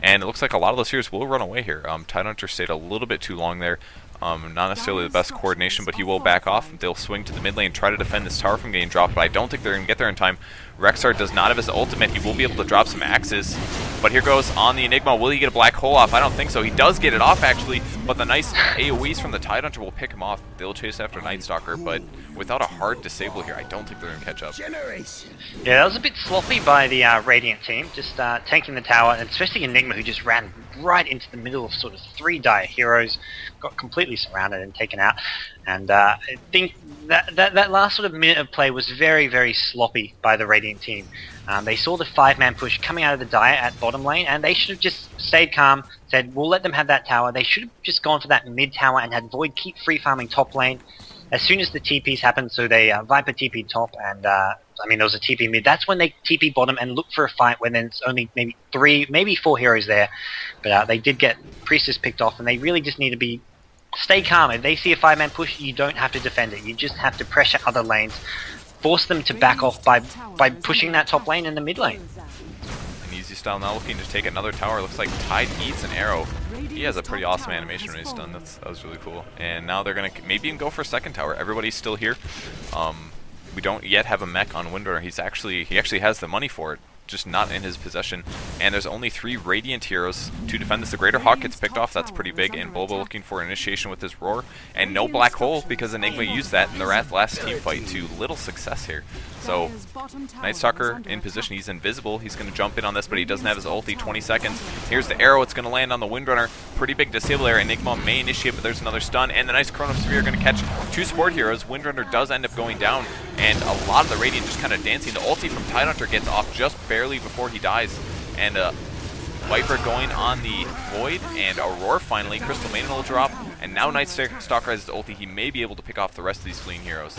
and it looks like a lot of those heroes will run away here. Tidehunter stayed a little bit too long there. Not necessarily the best coordination, but he will back off. They'll swing to the mid lane, try to defend this tower from getting dropped, but I don't think they're going to get there in time. Rexar does not have his ultimate. He will be able to drop some axes, but here goes on the Enigma. Will he get a black hole off? I don't think so. He does get it off, actually, but the nice AoEs from the Tidehunter will pick him off. They'll chase after Nightstalker, but without a hard disable here, I don't think they're going to catch up. Yeah, that was a bit sloppy by the Radiant team, just tanking the tower, and especially Enigma, who just ran right into the middle of sort of 3 dire heroes, got completely surrounded and taken out. And I think that last sort of minute of play was very, very sloppy by the Radiant team. They saw the 5-man push coming out of the dire at bottom lane, and they should have just stayed calm, said, we'll let them have that tower. They should have just gone for that mid tower and had Void keep free farming top lane. As soon as the TPs happened, so they Viper TP top, and I mean there was a TP mid. That's when they TP bottom and look for a fight when there's only maybe 3, maybe 4 heroes there. But they did get Priestess picked off, and they really just need to stay calm. If they see a 5-man push, you don't have to defend it. You just have to pressure other lanes, force them to back off by pushing that top lane and the mid lane. And Easy Style now looking to take another tower. Looks like Tide eats an arrow. He has a pretty awesome animation when he's done. That was really cool. And now they're going to maybe even go for a second tower. Everybody's still here. We don't yet have a mech on Windrunner. He actually has the money for it, just not in his possession. And there's only 3 Radiant heroes to defend this. The Greater Hawk gets picked off. That's pretty big. And Bobo looking for initiation with his Roar. And no black hole because Enigma used that in the last team fight to little success here. So Nightstalker in position. He's invisible. He's going to jump in on this, but he doesn't have his ulti. 20 seconds. Here's the arrow. It's going to land on the Windrunner. Pretty big disable there. Enigma may initiate, but there's another stun. And the nice Chrono Sphere are going to catch 2 support heroes. Windrunner does end up going down. And a lot of the Radiant just kind of dancing. The ulti from Tidehunter gets off just barely before he dies. And Viper going on the Void. And Aurora finally. Crystal Maiden will drop. And now Nightstalker has his ulti. He may be able to pick off the rest of these fleeing heroes.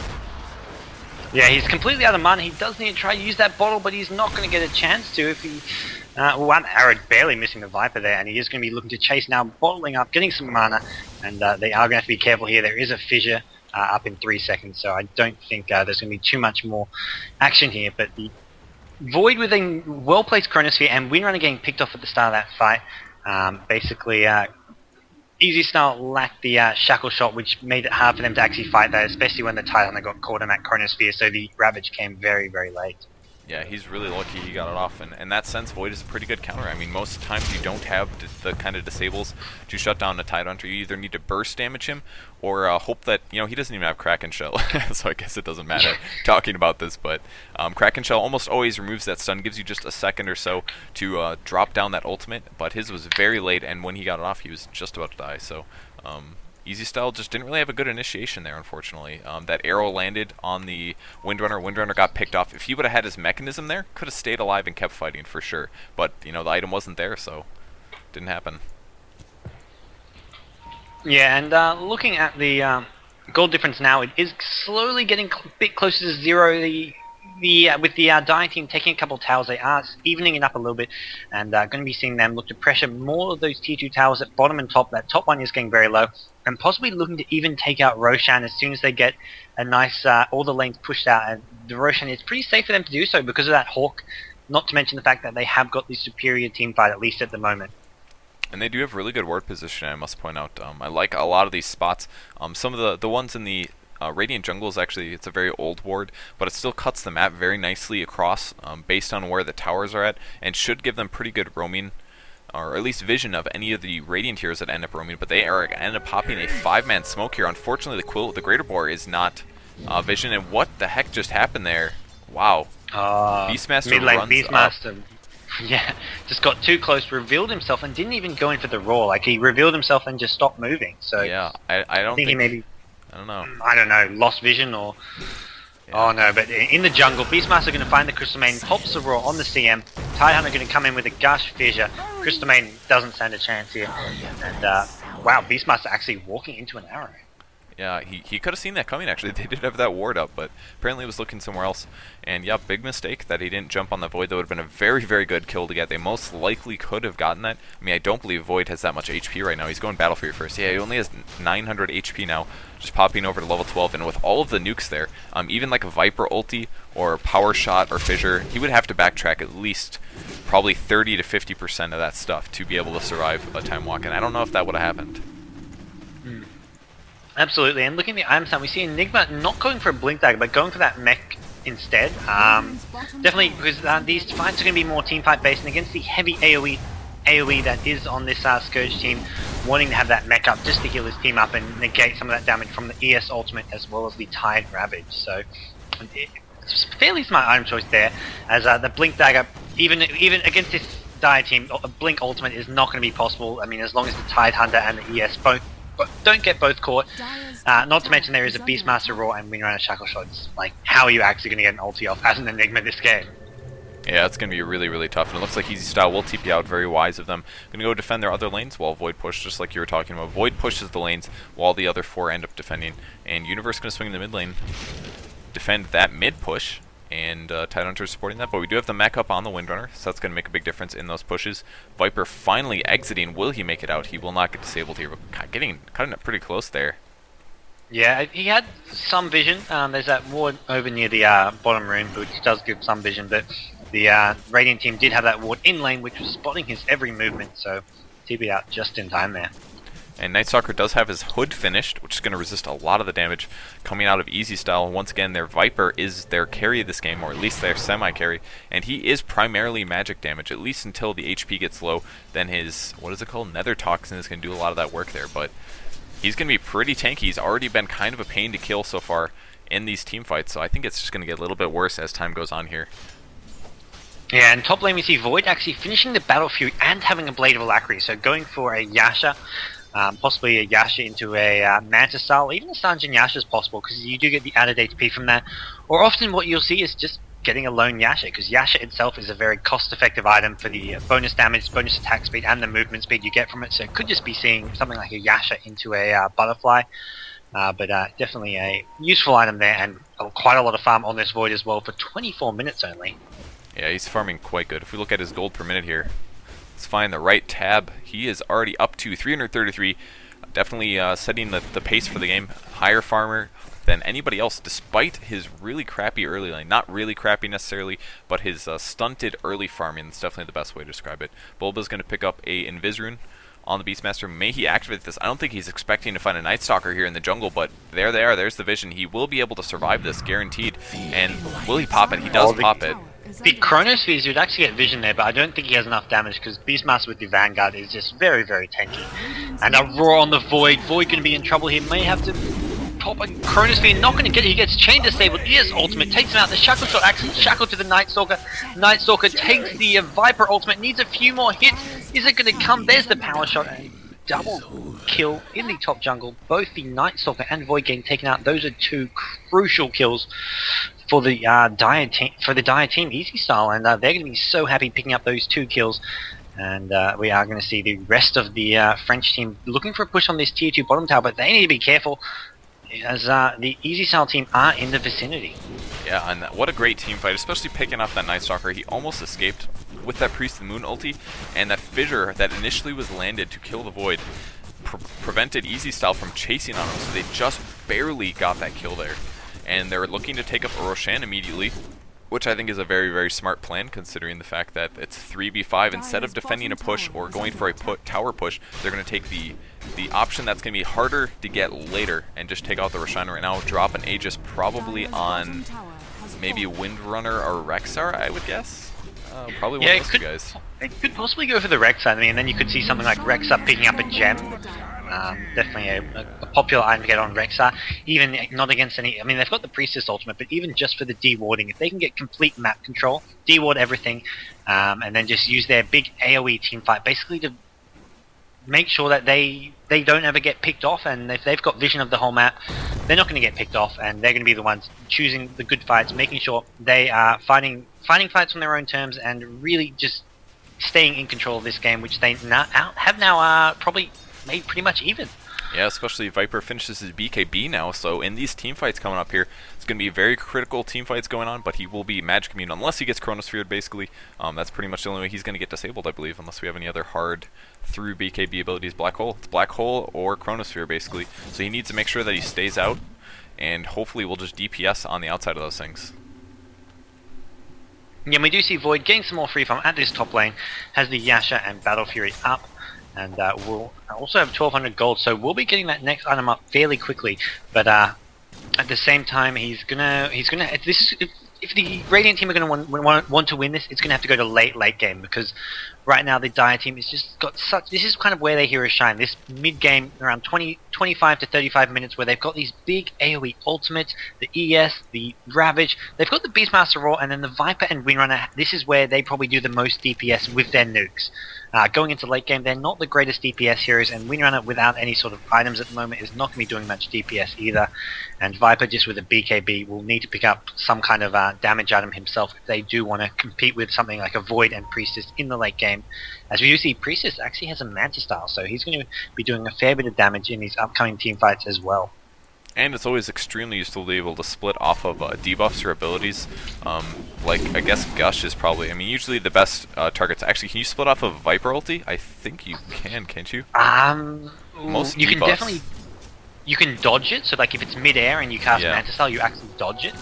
Yeah, he's completely out of mana. He does need to try to use that bottle, but he's not going to get a chance to if he... one arrow barely missing the Viper there, and he is going to be looking to chase now, bottling up, getting some mana, and they are going to have to be careful here. There is a fissure up in 3 seconds, so I don't think there's going to be too much more action here, but the Void with a well-placed Chronosphere and Windrunner getting picked off at the start of that fight, basically... Easy Style lacked the shackle shot, which made it hard for them to actually fight that, especially when the Tidehunter got caught in that Chronosphere, so the Ravage came very, very late. Yeah, he's really lucky he got it off, and in that sense, Void is a pretty good counter. I mean, most times you don't have the kind of disables to shut down a Tidehunter. You either need to burst damage him, or hope that, he doesn't even have Kraken Shell, so I guess it doesn't matter talking about this, but Kraken Shell almost always removes that stun, gives you just a second or so to drop down that ultimate, but his was very late, and when he got it off, he was just about to die, so... Easy Style just didn't really have a good initiation there, unfortunately. That arrow landed on the Windrunner. Windrunner got picked off. If he would have had his mechanism there, could have stayed alive and kept fighting for sure. But, the item wasn't there, so didn't happen. Yeah, and looking at the gold difference now, it is slowly getting a bit closer to 0. The with the Dire team taking a couple of towers, they are evening it up a little bit, and going to be seeing them look to pressure more of those tier 2 towers at bottom and top. That top one is getting very low, and possibly looking to even take out Roshan as soon as they get a nice all the lanes pushed out. And the Roshan is pretty safe for them to do so because of that Hawk. Not to mention the fact that they have got the superior team fight, at least at the moment. And they do have really good ward position, I must point out. I like a lot of these spots. Some of the ones in the Radiant Jungle is actually, it's a very old ward, but it still cuts the map very nicely across based on where the towers are at, and should give them pretty good roaming, or at least vision of any of the Radiant heroes that end up roaming, but they are end up popping a 5-man smoke here. Unfortunately, the Greater Boar is not vision, and what the heck just happened there? Wow. Beastmaster mid-lane runs Beastmaster. up. Yeah, just got too close, revealed himself, and didn't even go in for the roar. Like, he revealed himself and just stopped moving. So Yeah, I don't think he maybe, I don't know. I don't know, lost vision or... Yeah. Oh no, but in the jungle, Beastmaster going to find the Crystal Maiden, pops the roar on the CM. Tidehunter going to come in with a Gush Fissure. Crystal Maiden doesn't stand a chance here. And wow, Beastmaster actually walking into an arrow. Yeah, he could have seen that coming, actually. They did have that ward up, but apparently was looking somewhere else. And yeah, big mistake that he didn't jump on the Void. That would have been a very, very good kill to get. They most likely could have gotten that. I mean, I don't believe Void has that much HP right now. He's going Battle Fury first. Yeah, he only has 900 HP now, just popping over to level 12. And with all of the nukes there, even like a Viper ulti or Power Shot or Fissure, he would have to backtrack at least probably 30 to 50% of that stuff to be able to survive a time walk. And I don't know if that would have happened. Absolutely, and looking at the item stand, we see Enigma not going for a Blink Dagger, but going for that mech instead. Definitely, because these fights are going to be more team fight based, and against the heavy AoE that is on this Scourge team, wanting to have that mech up just to heal his team up and negate some of that damage from the ES ultimate as well as the Tide Ravage. So it's a fairly smart item choice there, as the Blink Dagger, even against this Dire team, a Blink ultimate is not going to be possible. I mean, as long as the Tide Hunter and the ES both don't get both caught. Not to mention there is a Beastmaster Roar and Windrunner Shackle Shots. Like, how are you actually going to get an ulti off as an Enigma this game? Yeah, it's going to be really, really tough, and it looks like Easy Style will TP out. Very wise of them. Going to go defend their other lanes while Void push, just like you were talking about. Void pushes the lanes while the other 4 end up defending, and Universe going to swing in the mid lane, defend that mid push, and Tidehunter supporting that. But we do have the mech up on the Windrunner, so that's going to make a big difference in those pushes. Viper finally exiting. Will he make it out? He will not get disabled here, but cutting it pretty close there. Yeah, he had some vision. There's that ward over near the bottom room, which does give some vision, but the Radiant team did have that ward in lane, which was spotting his every movement, so TP out just in time there. And Night Stalker does have his hood finished, which is going to resist a lot of the damage coming out of Easy Style. Once again, their Viper is their carry this game, or at least their semi-carry, and he is primarily magic damage, at least until the HP gets low. Then his, what is it called, Nether Toxin is going to do a lot of that work there, but he's going to be pretty tanky. He's already been kind of a pain to kill so far in these team fights, so I think it's just going to get a little bit worse as time goes on here. Yeah, and top lane we see Void actually finishing the Battle Fury and having a Blade of Alacrity, so going for a Yasha. Possibly a Yasha into a Manta style, even a Sanjin Yasha is possible because you do get the added HP from that. Or often what you'll see is just getting a lone Yasha, because Yasha itself is a very cost-effective item for the bonus damage, bonus attack speed, and the movement speed you get from it. So it could just be seeing something like a Yasha into a Butterfly. But definitely a useful item there, and quite a lot of farm on this Void as well for 24 minutes only. Yeah, he's farming quite good. If we look at his gold per minute here, let's find the right tab. He is already up to 333. Definitely setting the pace for the game. Higher farmer than anybody else, despite his really crappy early lane. Not really crappy necessarily, but his stunted early farming. That's definitely the best way to describe it. Bulba's going to pick up a Invis Rune on the Beastmaster. May he activate this? I don't think he's expecting to find a Night Stalker here in the jungle, but there they are. There's the vision. He will be able to survive this, guaranteed. And will he pop it? He does pop it. The Chronospheres would actually get vision there, but I don't think he has enough damage because Beastmaster with the Vanguard is just very, very tanky. And a Roar on the Void. Void going to be in trouble here. May have to pop a Chronosphere. Not going to get it. He gets chain disabled. Is ultimate. Takes him out. The Shackle Shot actually shackled to the Night Stalker. Night Stalker takes the Viper ultimate. Needs a few more hits. Is it going to come? There's the Power Shot. Double kill in the top jungle. Both the Night Stalker and Void getting taken out. Those are two crucial kills for the Dire team, Easy Style, and they're going to be so happy picking up those 2 kills. And we are going to see the rest of the French team looking for a push on this tier 2 bottom tower, but they need to be careful. as the Easy Style team are in the vicinity. Yeah, and what a great team fight, especially picking off that Night Stalker. He almost escaped with that Priest of the Moon ulti, and that fissure that initially was landed to kill the Void prevented Easy Style from chasing on him, so they just barely got that kill there. And they're looking to take up Roshan immediately, which I think is a very, very smart plan, considering the fact that it's 3v5. Instead of defending a push or going for a tower push, they're going to take the option that's going to be harder to get later and just take out the Roshan right now, drop an Aegis probably on maybe Windrunner or Rexar, I would guess. Probably one of those two guys. It could possibly go for the Rexar, I mean, and then you could see something like Rexar picking up a gem. Definitely a popular item to get on Rexar, even not against any... I mean, they've got the Priestess ultimate, but even just for the dewarding, if they can get complete map control, deward everything, and then just use their big AoE team fight, basically to make sure that they don't ever get picked off, and if they've got vision of the whole map, they're not going to get picked off, and they're going to be the ones choosing the good fights, making sure they are fighting fights on their own terms, and really just staying in control of this game, which they have now probably made pretty much even. Yeah, especially Viper finishes his BKB now, so in these team fights coming up here, it's going to be very critical team fights going on, but he will be magic immune unless he gets Chronosphered, basically. That's pretty much the only way he's going to get disabled, I believe, unless we have any other hard through BKB abilities. Black Hole. It's Black Hole or Chronosphere, basically. So he needs to make sure that he stays out, and hopefully we'll just DPS on the outside of those things. Yeah, we do see Void getting some more free farm at this top lane, has the Yasha and Battle Fury up, and we'll also have 1200 gold, so we'll be getting that next item up fairly quickly. But at the same time, he's gonna if the Radiant team are gonna want to win this, it's gonna have to go to late game, because right now the Dire team is just got such... This is kind of where their heroes shine. This mid game, around 25 to 35 minutes, where they've got these big AoE ultimates, the ES, the Ravage, they've got the Beastmaster Roar, and then the Viper and Windrunner. This is where they probably do the most DPS with their nukes. Going into late game, they're not the greatest DPS heroes, and Windrunner without any sort of items at the moment is not going to be doing much DPS either. And Viper, just with a BKB, will need to pick up some kind of damage item himself if they do want to compete with something like a Void and Priestess in the late game. As we do see, Priestess actually has a Manta style, so he's going to be doing a fair bit of damage in these upcoming team fights as well. And it's always extremely useful to be able to split off of debuffs or abilities. Like, I guess Gush is probably... I mean, usually the best targets... Actually, can you split off of Viper ulti? I think you can, can't you? Most you debuffs. can definitely... You can dodge it, so like if it's mid-air and you cast Manta Style, you actually dodge it.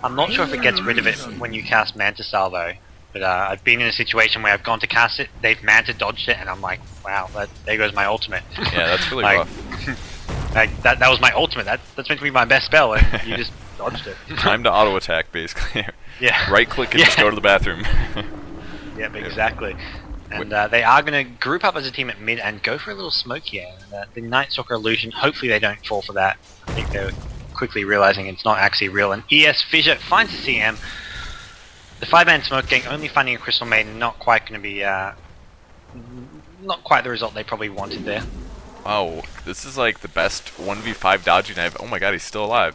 I'm not sure if it gets rid of it when you cast Manta Style though. But I've been in a situation where I've gone to cast it, they've Manta dodged it, and I'm like, wow, there goes my ultimate. Yeah, that's really like, rough. Like, that was my ultimate. That's meant to be my best spell, and you just dodged it. Time to auto attack, basically. Yeah. Right click and just go to the bathroom. Yep, exactly. And they are going to group up as a team at mid and go for a little smoke here. The Night Stalker illusion, hopefully they don't fall for that. I think they're quickly realizing it's not actually real. And ES Fissure finds the CM. The 5-man smoke gang only finding a Crystal Maiden, not quite going to be... not quite the result they probably wanted there. Oh, this is like the best 1v5 dodging I've... Oh my god, he's still alive.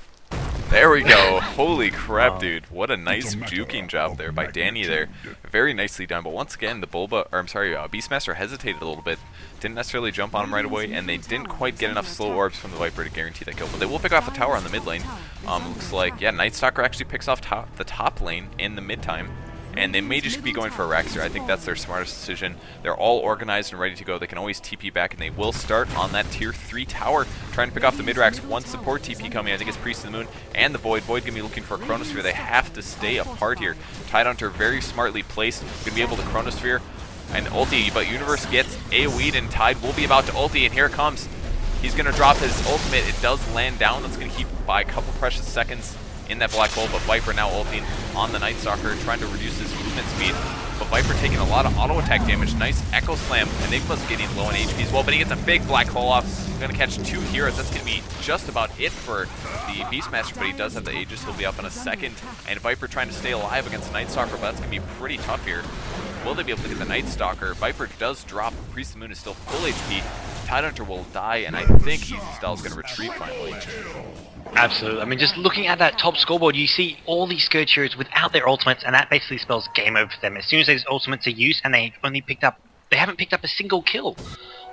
There we go. Holy crap, dude. What a nice juking job there by Danny there. Very nicely done. But once again, the Beastmaster hesitated a little bit. Didn't necessarily jump on him right away, and they didn't quite get enough slow orbs from the Viper to guarantee that kill. But they will pick off the tower on the mid lane. Looks like, yeah, Night Stalker actually picks off the top lane in the mid time. And they may just be going for a Rexar. I think that's their smartest decision. They're all organized and ready to go. They can always TP back, and they will start on that tier 3 tower, trying to pick off the mid-Rax. One support TP coming. I think it's Priest of the Moon and the Void. Void going to be looking for a Chronosphere. They have to stay apart here. Tidehunter very smartly placed. Going to be able to Chronosphere and ulti, but Universe gets AoE'd, and Tide will be about to ulti, and here it comes. He's going to drop his ultimate. It does land down. That's going to keep by a couple precious seconds in that black hole, but Viper now ulting on the Night Stalker, trying to reduce his movement speed. But Viper taking a lot of auto attack damage. Nice Echo Slam. Enigma's getting low on HP as well, but he gets a big black hole off. Going to catch 2 heroes. That's going to be just about it for the Beastmaster, but he does have the Aegis. He'll be up in a second. And Viper trying to stay alive against the Night Stalker, but that's going to be pretty tough here. Will they be able to get the Night Stalker? Viper does drop. Priest of the Moon is still full HP. Tidehunter will die, and I think Easy Style is going to retreat finally. Absolutely. I mean, just looking at that top scoreboard, you see all these Scourge heroes without their ultimates, and that basically spells game over for them. As soon as those ultimates are used, and they haven't picked up a single kill.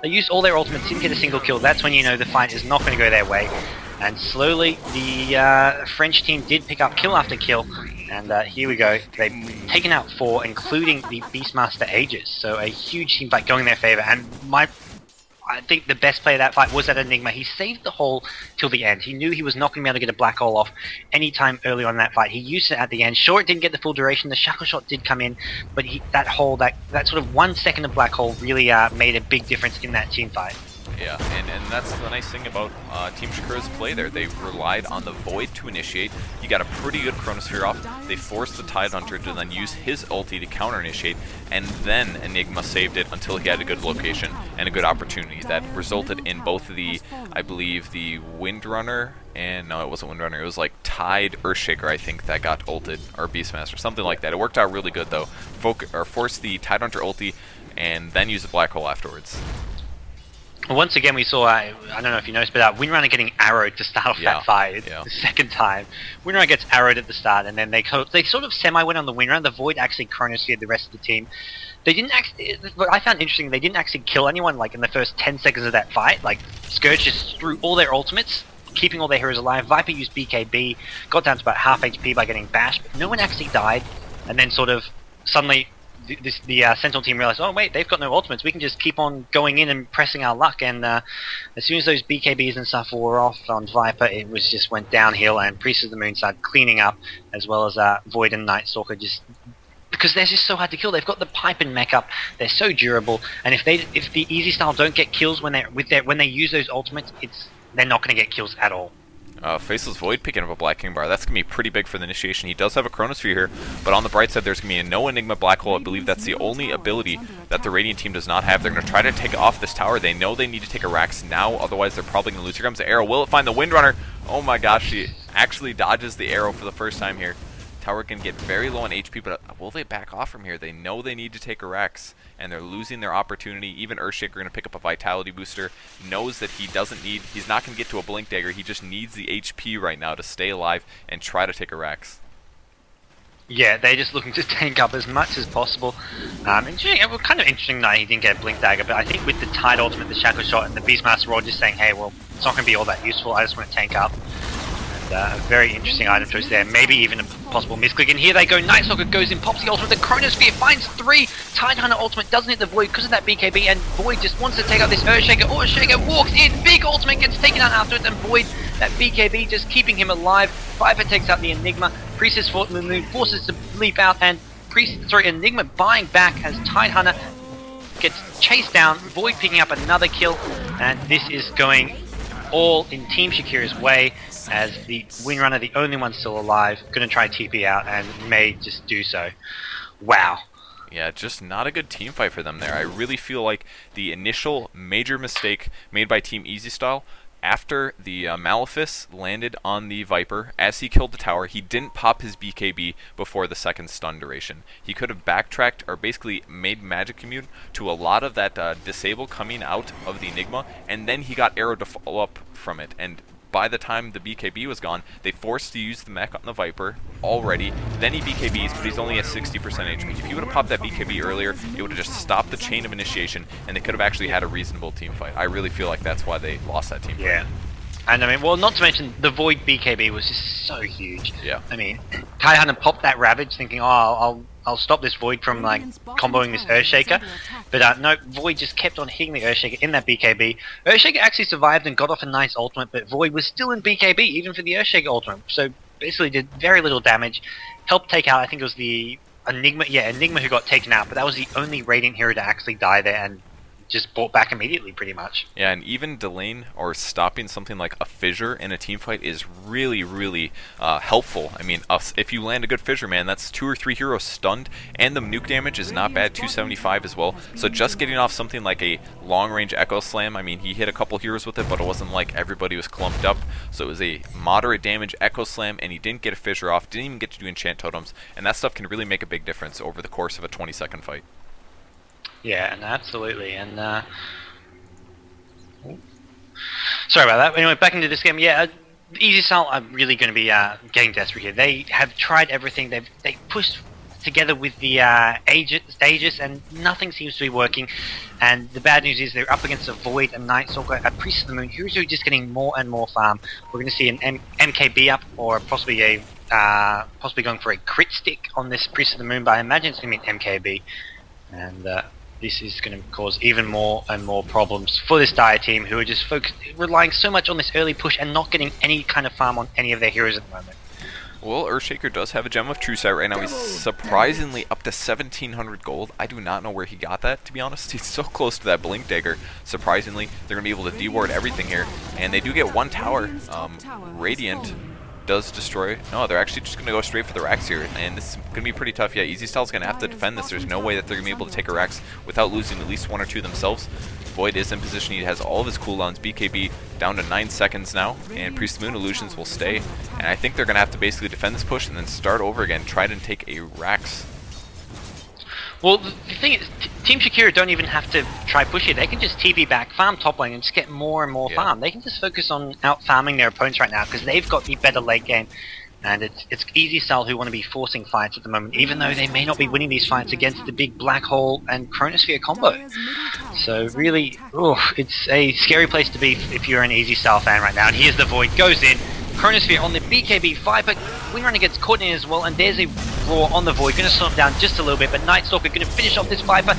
They used all their ultimates, didn't get a single kill. That's when you know the fight is not going to go their way. And slowly, the French team did pick up kill after kill. And here we go. They've taken out 4, including the Beastmaster Aegis. So a huge team fight going in their favor. And I think the best play of that fight was that Enigma. He saved the hole till the end. He knew he was not going to be able to get a black hole off anytime early on in that fight. He used it at the end. Sure, it didn't get the full duration. The shackle shot did come in, but that hole, that sort of 1 second of black hole really made a big difference in that team fight. Yeah, and that's the nice thing about Team Shakura's play there. They relied on the Void to initiate. He got a pretty good Chronosphere off. They forced the Tidehunter to then use his ulti to counter-initiate, and then Enigma saved it until he had a good location and a good opportunity. That resulted in both of the, I believe, the Windrunner, and no, it wasn't Windrunner, it was like Tide Earthshaker, I think, that got ulted, or Beastmaster, something like that. It worked out really good, though. Forced the Tidehunter ulti, and then use the Black Hole afterwards. Once again, we saw, I don't know if you noticed, but Windrunner getting arrowed to start off that fight. It's the second time. Windrunner gets arrowed at the start, and then they sort of semi-went on the Windrunner. The Void actually chronosphered the rest of the team. They didn't actually, what I found interesting, they didn't actually kill anyone like in the first 10 seconds of that fight. Like, Scourge just threw all their ultimates, keeping all their heroes alive. Viper used BKB, got down to about half HP by getting bashed, but no one actually died. And then sort of suddenly the Sentinel team realized, oh wait, they've got no ultimates, we can just keep on going in and pressing our luck. And as soon as those BKBs and stuff wore off on Viper, it was just went downhill, and Priest of the Moon started cleaning up, as well as Void and Night Stalker, just because they're just so hard to kill. They've got the pipe and mech up, they're so durable, and if the easy style don't get kills when they use those ultimates, they're not going to get kills at all. Faceless Void picking up a Black King Bar. That's going to be pretty big for the initiation. He does have a Chronosphere here, but on the bright side, there's going to be a no Enigma Black Hole. I believe that's the only ability that the Radiant team does not have. They're going to try to take off this tower. They know they need to take a Rax now, otherwise they're probably going to lose. Here comes the arrow. Will it find the Windrunner? Oh my gosh, she actually dodges the arrow for the first time here. Tower can get very low on HP, but will they back off from here? They know they need to take a Rex, and they're losing their opportunity. Even Earthshaker going to pick up a Vitality booster. Knows that he's not going to get to a Blink Dagger. He just needs the HP right now to stay alive and try to take a Rex. Yeah, they're just looking to tank up as much as possible. It was kind of interesting that he didn't get a Blink Dagger, but I think with the Tide Ultimate, the Shackle Shot, and the Beastmaster Roll just saying, hey, well, it's not going to be all that useful, I just want to tank up. A very interesting item choice there, maybe even a possible misclick. And here they go, Night Stalker goes in, pops the ultimate, the Chronosphere finds 3, Tidehunter ultimate doesn't hit the Void because of that BKB, and Void just wants to take out this Earthshaker. Earthshaker walks in, big ultimate gets taken out afterwards, and Void, that BKB just keeping him alive. Viper takes out the Enigma, Priestess fought the Moon, forces to leap out, and Enigma buying back as Tidehunter gets chased down, Void picking up another kill, and this is going all in Team Shakira's way, as the Windrunner, the only one still alive, going to try TP out and may just do so. Wow. Yeah, just not a good team fight for them there. I really feel like the initial major mistake made by Team Easy Style, after the Malefice landed on the Viper, as he killed the tower, he didn't pop his BKB before the second stun duration. He could have backtracked, or basically made magic immune to a lot of that disable coming out of the Enigma, and then he got arrowed to follow up from it. And by the time the BKB was gone, they forced to use the mech on the Viper already. Then he BKBs, but he's only at 60% HP. If he would have popped that BKB earlier, it would have just stopped the chain of initiation, and they could have actually had a reasonable team fight. I really feel like that's why they lost that team fight. Yeah. And I mean, well, not to mention, the Void BKB was just so huge. Yeah. I mean, Tidehunter popped that Ravage thinking, oh, I'll stop this Void from, like, comboing this Earthshaker. But no, Void just kept on hitting the Earthshaker in that BKB. Earthshaker actually survived and got off a nice ultimate, but Void was still in BKB, even for the Earthshaker ultimate. So, basically did very little damage. Helped take out, I think it was the Enigma, Enigma who got taken out, but that was the only Radiant hero to actually die there, and just brought back immediately, pretty much. Yeah, and even delaying or stopping something like a fissure in a team fight is really, really helpful. I mean, if you land a good fissure, man, that's 2 or 3 heroes stunned, and the nuke damage is not bad, 275 as well. So just getting off something like a long-range Echo Slam, I mean, he hit a couple heroes with it, but it wasn't like everybody was clumped up. So it was a moderate damage Echo Slam, and he didn't get a fissure off, didn't even get to do enchant totems, and that stuff can really make a big difference over the course of a 20-second fight. Yeah, and absolutely, and sorry about that. Anyway, back into this game. Yeah, Easy Style are really going to be getting desperate here. They have tried everything. They pushed together with the Aegis, and nothing seems to be working. And the bad news is they're up against a Void, a Night Stalker, a Priest of the Moon. Heroes who are just getting more and more farm. We're going to see an MKB up, or possibly possibly going for a crit stick on this Priest of the Moon, but I imagine it's going to be an MKB. And this is going to cause even more and more problems for this Dire team, who are just relying so much on this early push and not getting any kind of farm on any of their heroes at the moment. Well, Earthshaker does have a Gem of True Sight right now. He's surprisingly up to 1,700 gold. I do not know where he got that, to be honest. He's so close to that Blink Dagger. Surprisingly, they're going to be able to deward everything here. And they do get one tower. Radiant does destroy. No, they're actually just going to go straight for the Rax here. And this is going to be pretty tough. Yeah, Easy Style's going to have to defend this. There's no way that they're going to be able to take a Rax without losing at least one or two themselves. Void is in position. He has all of his cooldowns. BKB down to 9 seconds now, and Priest of the Moon illusions will stay. And I think they're going to have to basically defend this push and then start over again, try to take a Rax. Well, the thing is, Team Shakira don't even have to try push it. They can just TP back, farm top lane, and just get more and more farm. They can just focus on out-farming their opponents right now, because they've got the better late game. And it's Easy Style who want to be forcing fights at the moment, even though they may not be winning these fights against the big Black Hole and Chronosphere combo. So really, it's a scary place to be if you're an Easy Style fan right now. And here's the Void, goes in, Chronosphere on the BKB, Viper, Windrunner gets caught in as well, and there's a Roar on the Void, going to slow him down just a little bit, but Night Stalker going to finish off this Viper.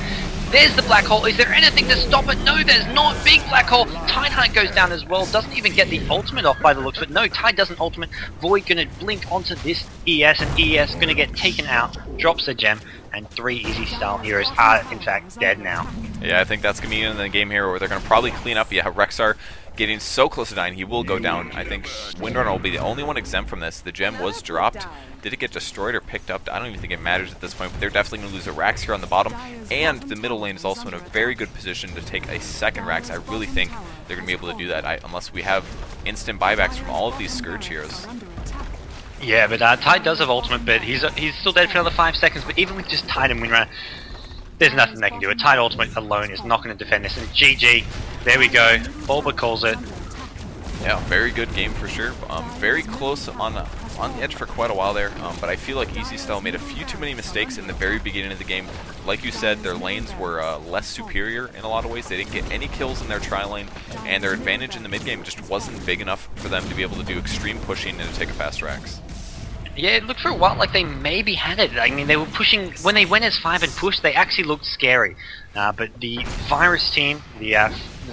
There's the Black Hole. Is there anything to stop it? No, there's not. Big Black Hole. Tideheart goes down as well. Doesn't even get the ultimate off by the looks of it. No, Tide doesn't ultimate. Void going to blink onto this ES, and ES going to get taken out. Drops the gem, and 3 Easy Style heroes are, in fact, dead now. Yeah, I think that's going to be in the game here where they're going to probably clean up. Yeah, Rexar getting so close to dying, he will go down. I think Windrunner will be the only one exempt from this. The gem was dropped. Did it get destroyed or picked up? I don't even think it matters at this point, but they're definitely going to lose a Rax here on the bottom, and the middle lane is also in a very good position to take a second Rax. I really think they're going to be able to do that, unless we have instant buybacks from all of these Scourge heroes. Yeah, but Tide does have ultimate, but he's still dead for another 5 seconds, but even with just Tide and Windrunner, there's nothing they can do. A Tide ultimate alone is not going to defend this, and GG, there we go, Bulba calls it. Yeah, very good game for sure. Very close on the edge for quite a while there, but I feel like Easy Style made a few too many mistakes in the very beginning of the game. Like you said, their lanes were less superior in a lot of ways. They didn't get any kills in their tri-lane, and their advantage in the mid-game just wasn't big enough for them to be able to do extreme pushing and to take a fast Rax. Yeah, it looked for a while like they maybe had it. I mean, they were pushing, when they went as 5 and pushed, they actually looked scary. But the Virus team, the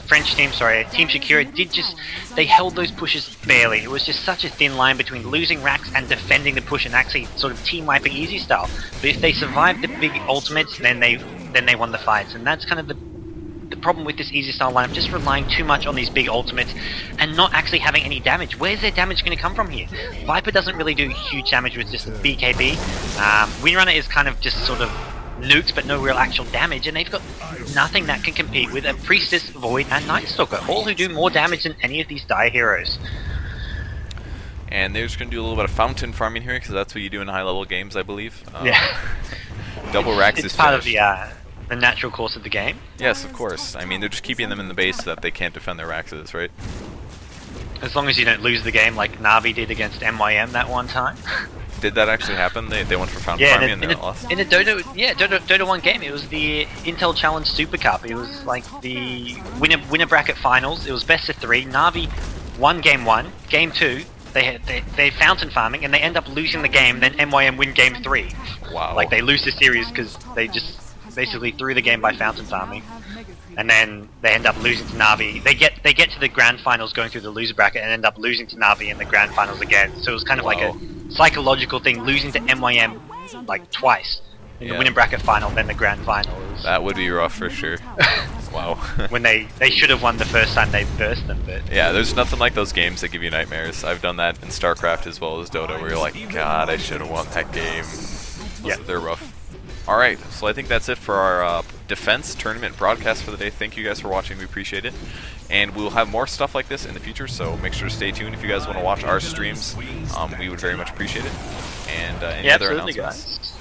French team, sorry, Team Shakira, they held those pushes barely. It was just such a thin line between losing Rax and defending the push and actually sort of team wiping Easy Style. But if they survived the big ultimates, then they won the fights. And that's kind of the problem with this Easy Style lineup, just relying too much on these big ultimates and not actually having any damage. Where's their damage going to come from here? Viper doesn't really do huge damage with just the BKB. Windrunner is kind of just sort of nukes but no real actual damage, and they've got nothing that can compete with a Priestess, Void, and Night Stalker, all who do more damage than any of these Dire heroes. And they're just going to do a little bit of fountain farming here, because that's what you do in high-level games, I believe. Yeah. Double Rax it's is part finished. of the natural course of the game. Yes, of course. I mean, they're just keeping them in the base so that they can't defend their Raxes, right? As long as you don't lose the game like Na'Vi did against MYM that one time. Did that actually happen? They went for fountain farming and they lost? In a Dota 1 game, it was the Intel Challenge Super Cup. It was like the winner bracket finals. It was best of 3. Na'Vi won game 1. Game 2, they fountain farming, and they end up losing the game. Then MYM win game 3. Wow. Like, they lose the series because they just basically threw the game by fountain farming. And then they end up losing to Na'Vi. They get to the grand finals going through the loser bracket and end up losing to Na'Vi in the grand finals again. So it was kind of like a psychological thing, losing to MYM like twice. In the winning bracket final, then the grand finals. That would be rough for sure. Wow. When they should have won the first time they versed them, but... Yeah, there's nothing like those games that give you nightmares. I've done that in StarCraft as well as Dota, where you're like, God, I should have won that game. Yeah, they're rough. Alright, so I think that's it for our defense tournament broadcast for the day. Thank you guys for watching, we appreciate it. And we'll have more stuff like this in the future, so make sure to stay tuned if you guys want to watch our streams. We would very much appreciate it. And any other announcements?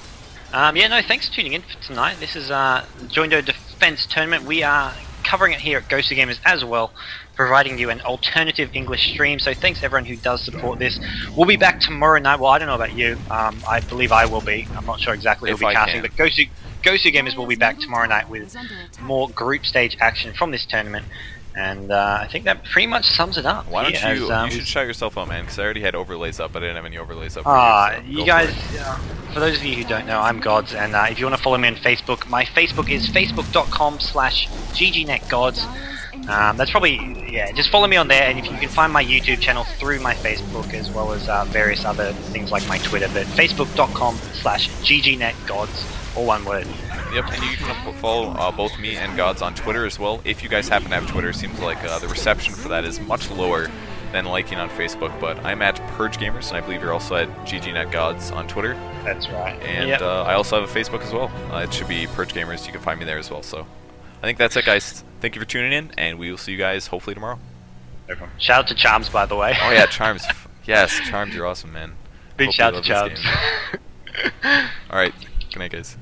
Guys. Thanks for tuning in for tonight. This is Joindo Defense Tournament. We are covering it here at Ghosty Gamers as well, providing you an alternative English stream. So thanks to everyone who does support this. We'll be back tomorrow night. Well, I don't know about you. I believe I will be. I'm not sure exactly who'll be casting, but Ghosty Gamers will be back tomorrow night with more group stage action from this tournament. And I think that pretty much sums it up. Why don't you? You should shout yourself out, man, because I already had overlays up, but I didn't have any overlays up. You guys, for those of you who don't know, I'm Gods, and if you want to follow me on Facebook, my Facebook is facebook.com/ggnetgods. That's probably, just follow me on there, and if you can find my YouTube channel through my Facebook, as well as various other things like my Twitter, but facebook.com/ggnetgods, all one word. Yep, and you can follow both me and Gods on Twitter as well. If you guys happen to have Twitter, it seems like the reception for that is much lower than liking on Facebook, but I'm at Purge Gamers, and I believe you're also at GGNetGods on Twitter. That's right. And I also have a Facebook as well. It should be Purge Gamers. You can find me there as well. So I think that's it, guys. Thank you for tuning in, and we will see you guys hopefully tomorrow. No problem. Shout out to Charms, by the way. Oh yeah, Charms. Yes, Charms, you're awesome, man. Big shout out to Charms. Alright, good night, guys.